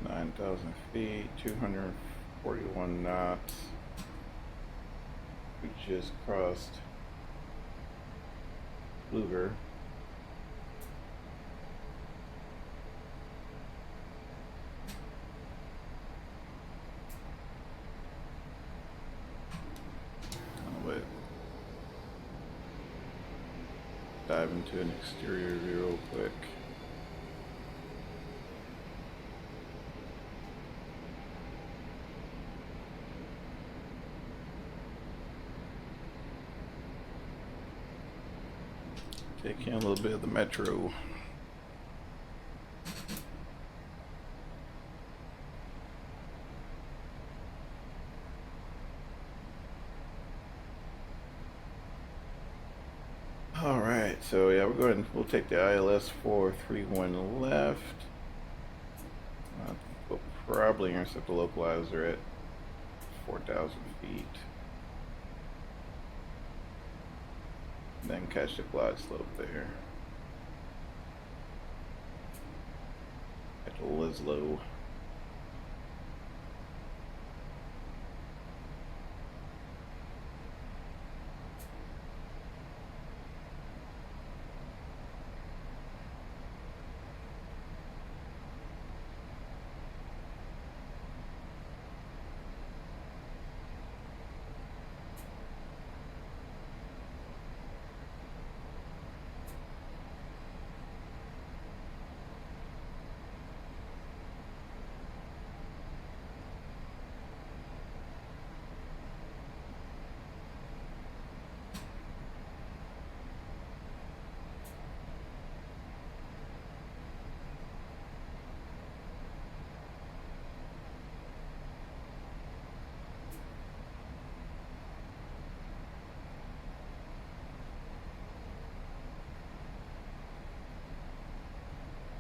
Nine 9,000 feet, 241 knots. We just crossed Luger. Dive into an exterior view real quick. Take in a little bit of the metro. Alright, so yeah, we'll take the ILS 431 left. We'll probably intercept the localizer at 4,000 feet. Then catch the glide slope there. At Lislow.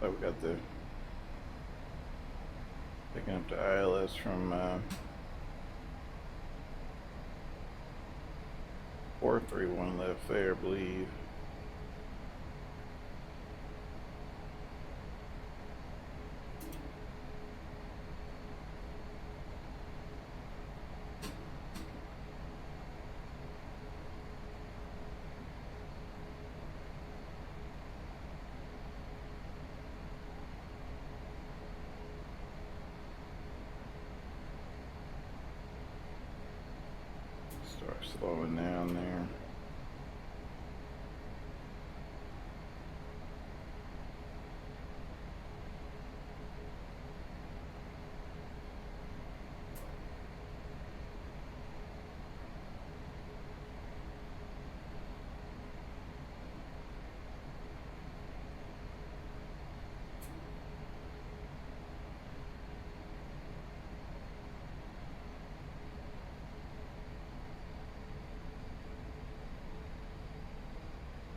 So we got the picking up the ILS from 431 left there, I believe. Start slowing down there.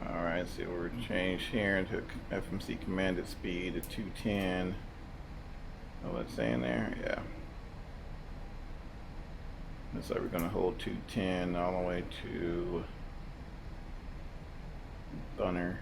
Alright, see, we're changed here into FMC commanded speed to 210. Oh, what's saying there? Yeah. Looks like we're going to hold 210 all the way to Thunder.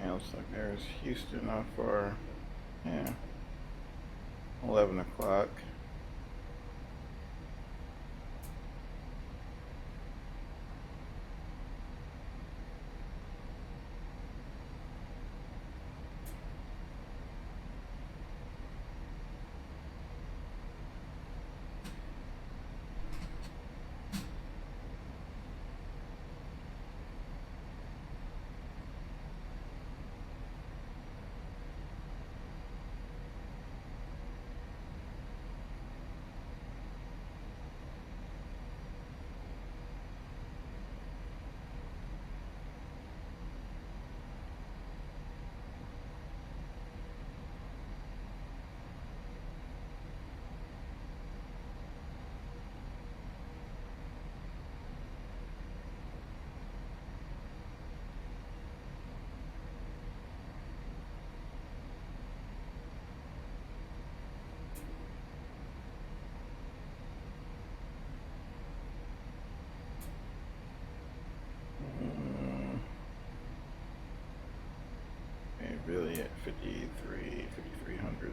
And looks like there's Houston not far. Yeah. 11 o'clock. Really at 5,300.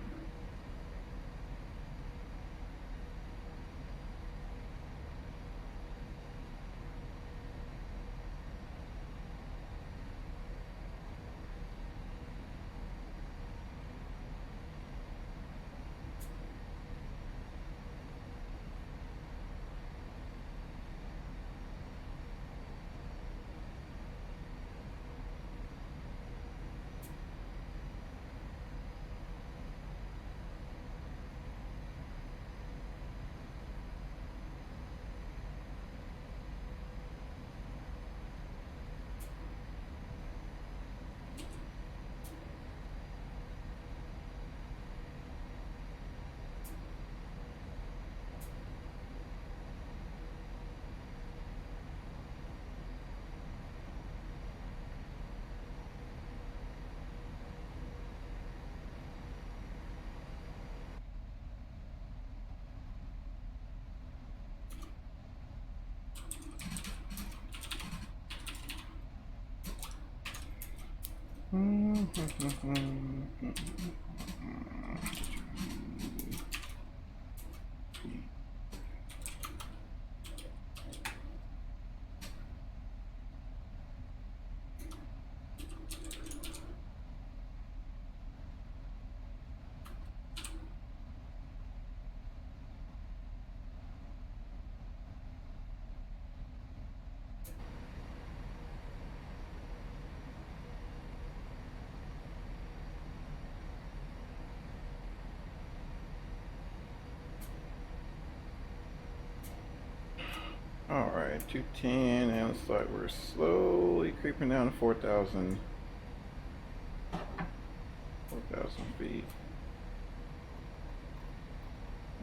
Alright, 210, and it's like we're slowly creeping down to 4,000 feet.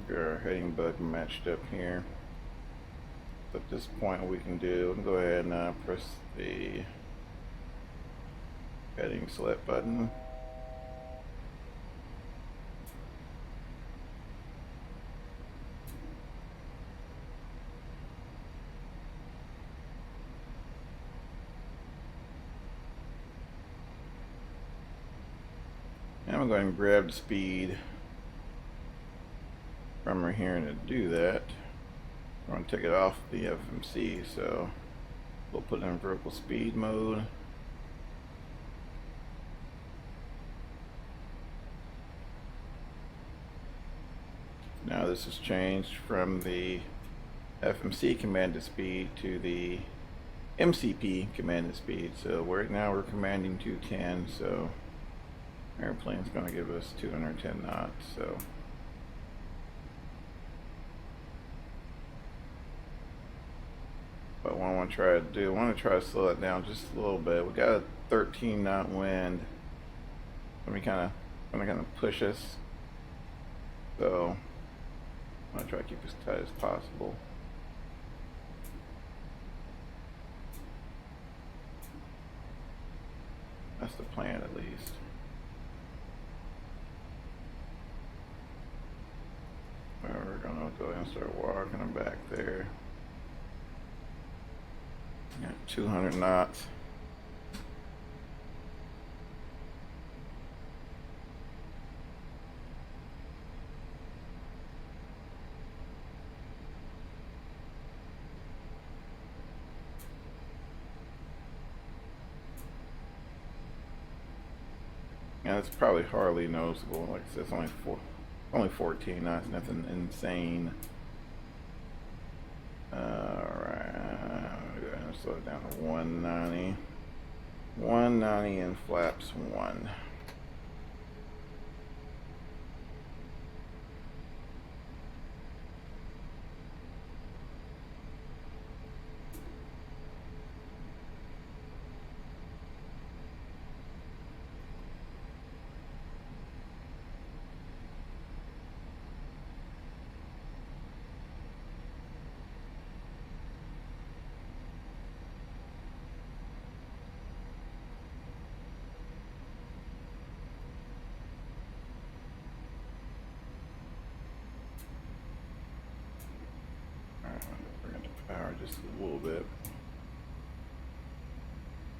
Get our heading bug matched up here. At this point, what we can do, go ahead and press the heading select button. And I'm going to grab the speed from right here, and to do that, I'm going to take it off the FMC, so we'll put it in vertical speed mode. Now this has changed from the FMC commanded speed to the MCP commanded speed. So right now we're commanding 210, so airplane's going to give us 210 knots. So but what I want to try to do, I want to try to slow it down just a little bit. We got a 13 knot wind. Let me kind of push us. So I'm going to try to keep as tight as possible. That's the plan, at least. Well, we're going to go ahead and start walking them back there. Got 200 knots. Yeah, it's probably hardly noticeable. Like I said, it's only 14 knots, nothing insane. Alright, we're gonna slow it down to 190. 190 and flaps 1. Bring up the power just a little bit.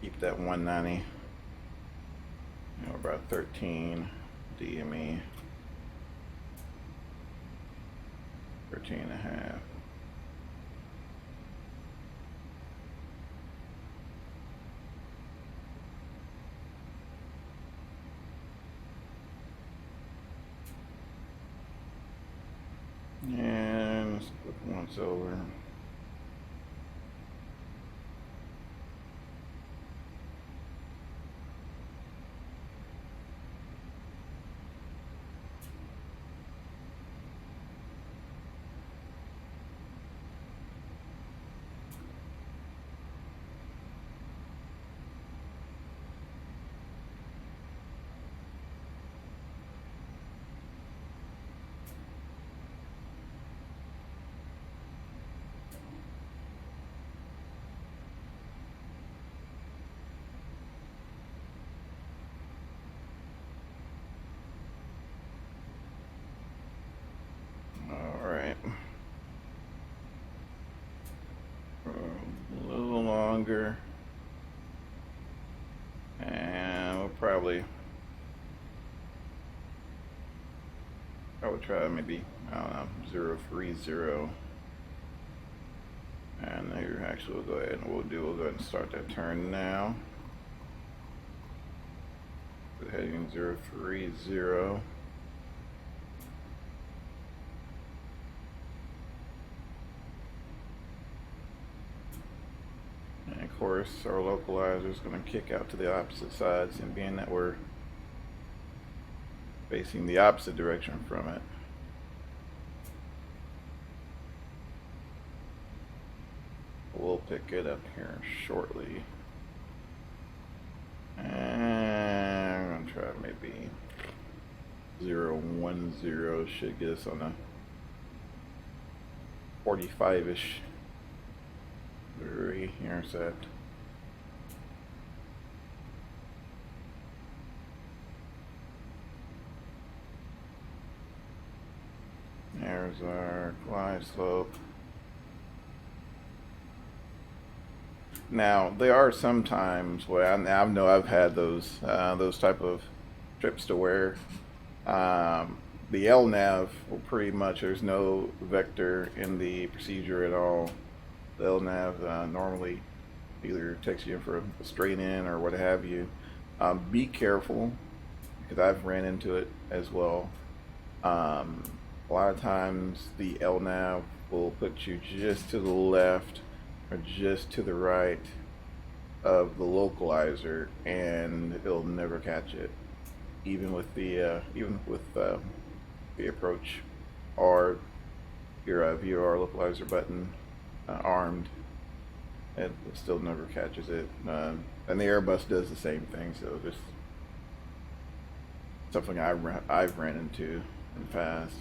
Keep that 190. You know, about 13 DME. 13 and a half. And let's flip once over. A little longer, and we'll probably try maybe, I don't know, 030, and here actually we'll go ahead and we'll go ahead and start that turn now. Go heading 030. Of course, our localizer is going to kick out to the opposite sides, and being that we're facing the opposite direction from it. we'll pick it up here shortly. And I'm gonna try maybe 010 should get us on a 45-ish degree intercept. There's our glide slope. Now there are some times where I know I've had those type of trips to where the LNAV will pretty much, there's no vector in the procedure at all. The LNAV normally either takes you for a straight in or what have you. Be careful, because I've ran into it as well. A lot of times the LNAV will put you just to the left or just to the right of the localizer, and it'll never catch it, even with the approach or your VOR localizer button armed. It still never catches it, and the Airbus does the same thing. So just something I've ran into in the past.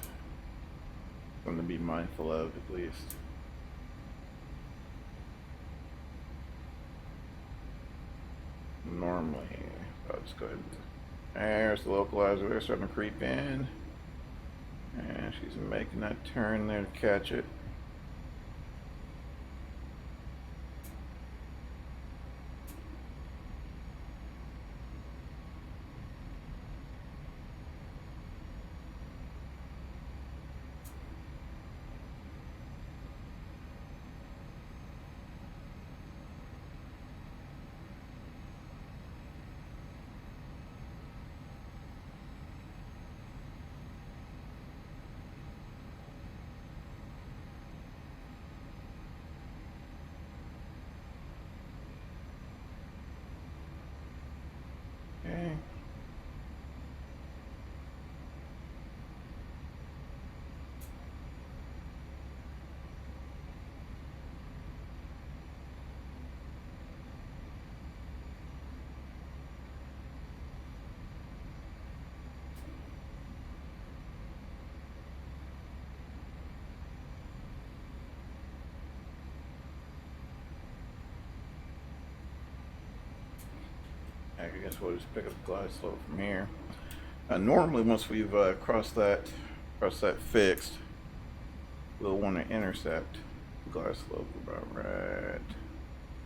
Something to be mindful of, at least. Normally, I'll just go ahead and, there's the localizer. They're starting to creep in, and she's making that turn there to catch it. Okay. I guess we'll just pick up the glide slope from here. Normally, once we've crossed that fixed, we'll want to intercept the glide slope about right.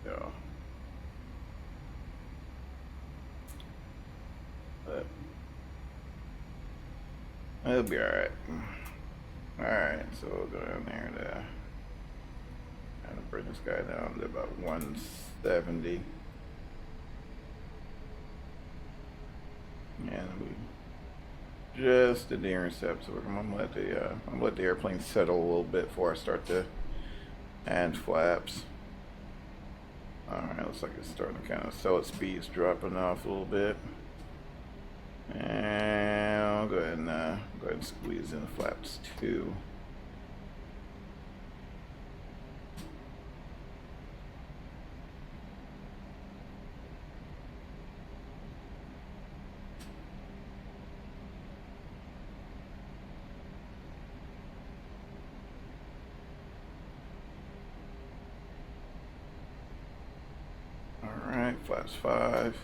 Yeah. But it'll be alright. Alright, so we'll go down there to kind of bring this guy down to about 170. And we just did the intercept, so I'm gonna let the airplane settle a little bit before I start to add flaps. Alright, looks like it's starting to kind of sell its speed's dropping off a little bit. And I'll go ahead and squeeze in the flaps too. Alright, flaps 5.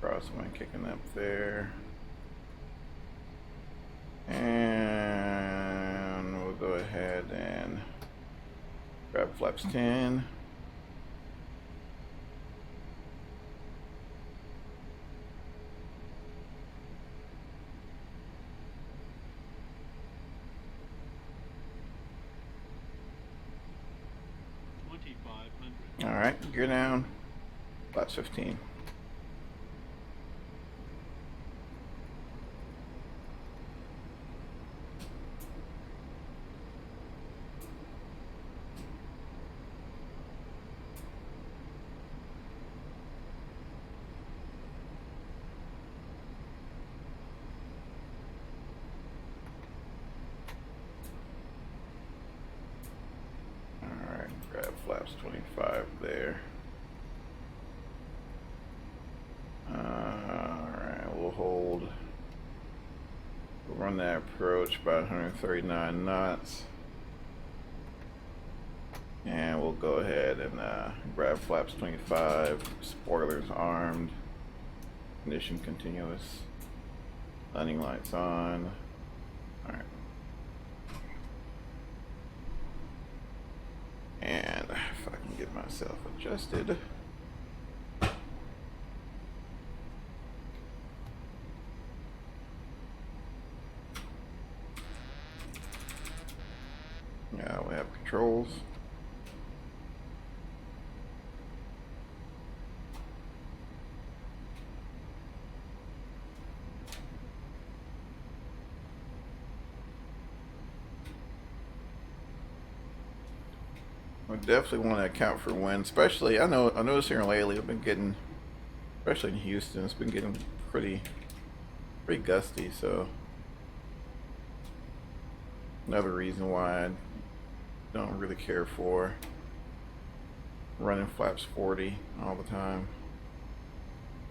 Crosswind kicking up there. And we'll go ahead and grab flaps 10. Alright, gear down. Flaps 15. flaps 25 there. Alright, we'll hold. We'll run that approach about 139 knots. And we'll go ahead and grab flaps 25, spoilers armed, ignition continuous, landing lights on. Alright. And if I can get myself adjusted. Yeah, we have controls. We definitely want to account for wind, especially I noticed here lately I've been getting, especially in Houston, it's been getting pretty gusty. So another reason why I don't really care for running flaps 40 all the time.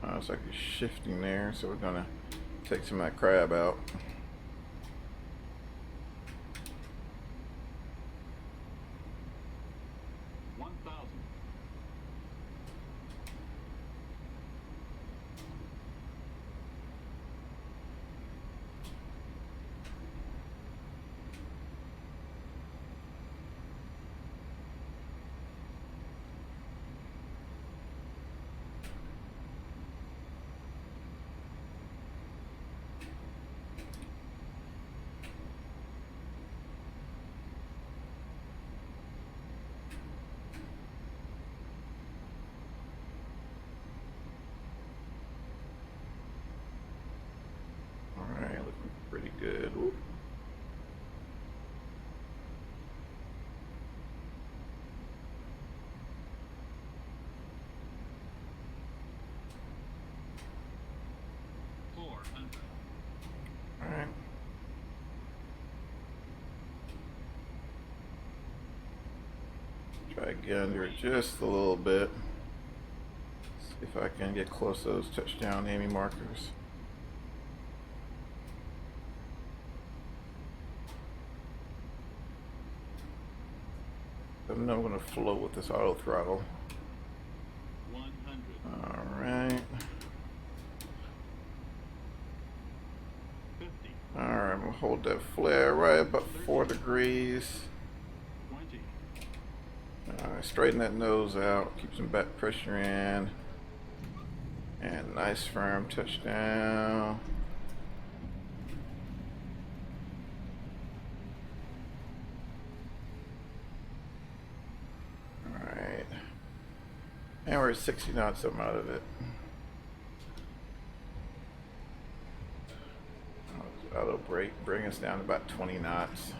It's like it's shifting there, so we're gonna take some of that crab out. Pretty good. Ooh. All right. Try to get under it just a little bit. See if I can get close to those touchdown Amy markers. I know I'm going to float with this auto throttle. 100. All right. 50. All right, I'm going to hold that flare right about 4 degrees. 20. All right, straighten that nose out. Keep some back pressure in. And nice firm touchdown. And we're at 60 knots, I'm out of it. Auto brake, bring us down to about 20 knots.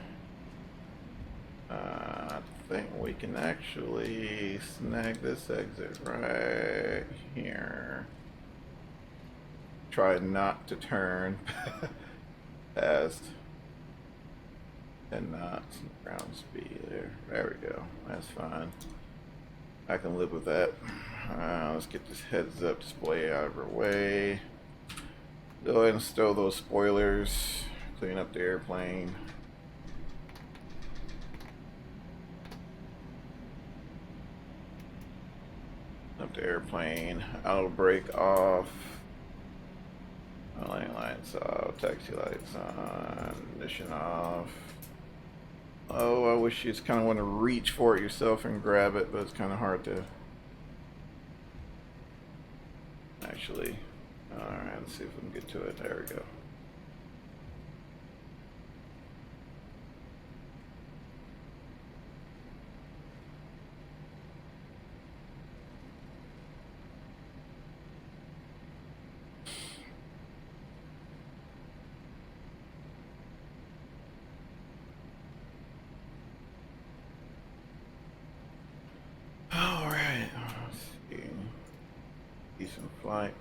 I think we can actually snag this exit right here. Try not to turn past 10 knots ground speed there. There we go. That's fine. I can live with that. Let's get this heads up display out of our way. Go ahead and stow those spoilers. Clean up the airplane. Up the airplane. Auto brake off. Landing lights off. Taxi lights on. Ignition off. Oh, I wish you just kind of want to reach for it yourself and grab it, but it's kind of hard to actually. Alright, let's see if we can get to it. There we go. Decent flight.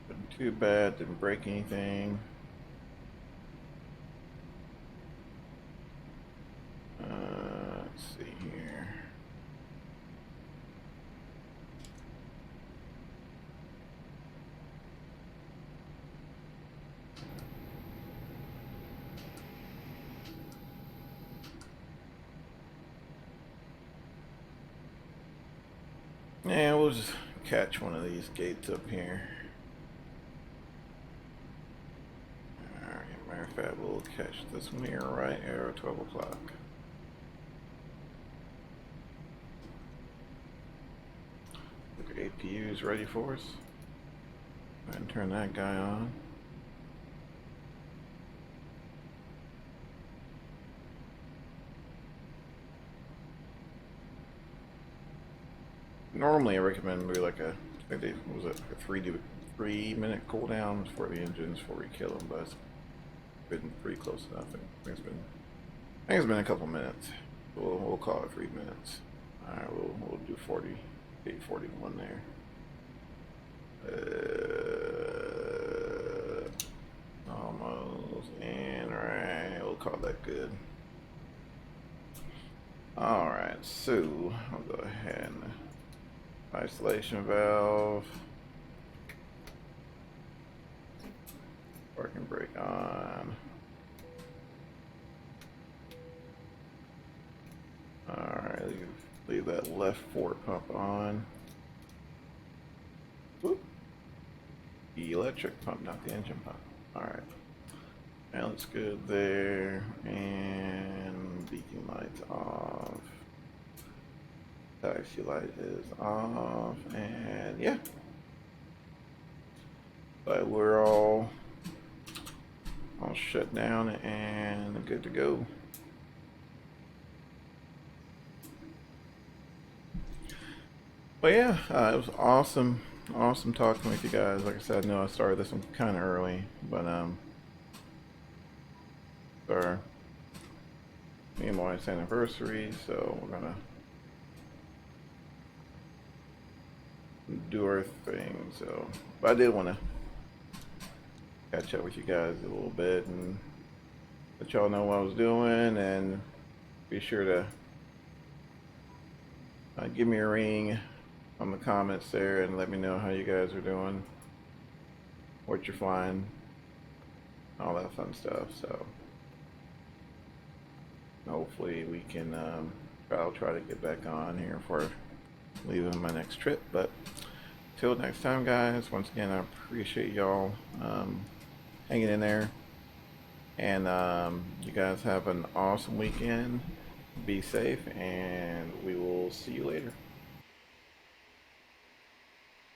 Wasn't too bad, didn't break anything. Let's see here. Yeah, we'll just catch one of these gates up here. Alright, matter of fact, we'll catch this mirror right here at 12 o'clock. Look, APU is ready for us. Go ahead and turn that guy on. Normally I recommend maybe like a, I think they, was it a 3 minute cooldown for the engines before we kill them, but it's been pretty close enough. I think it's been a couple minutes. We'll call it 3 minutes. Alright, we'll do 841 there. Almost, and right, we'll call that good. Alright, so I'll go ahead and isolation valve, parking brake on. Alright, leave that left forward pump on. Whoop. The electric pump, not the engine pump. Alright. Now it's good there. And beacon lights off. Taxi light is off. And yeah. But we're all shut down and good to go. But yeah, it was awesome talking with you guys. Like I said, I know I started this one kind of early, but it's our me and my wife's anniversary, so we're gonna do our thing. So, but I did want to catch up with you guys a little bit and let y'all know what I was doing, and be sure to give me a ring on the comments there and let me know how you guys are doing, what you're flying, all that fun stuff. So hopefully we can I'll try to get back on here for leaving my next trip. But till next time, guys, once again, I appreciate y'all hanging in there, and you guys have an awesome weekend. Be safe, and we will see you later.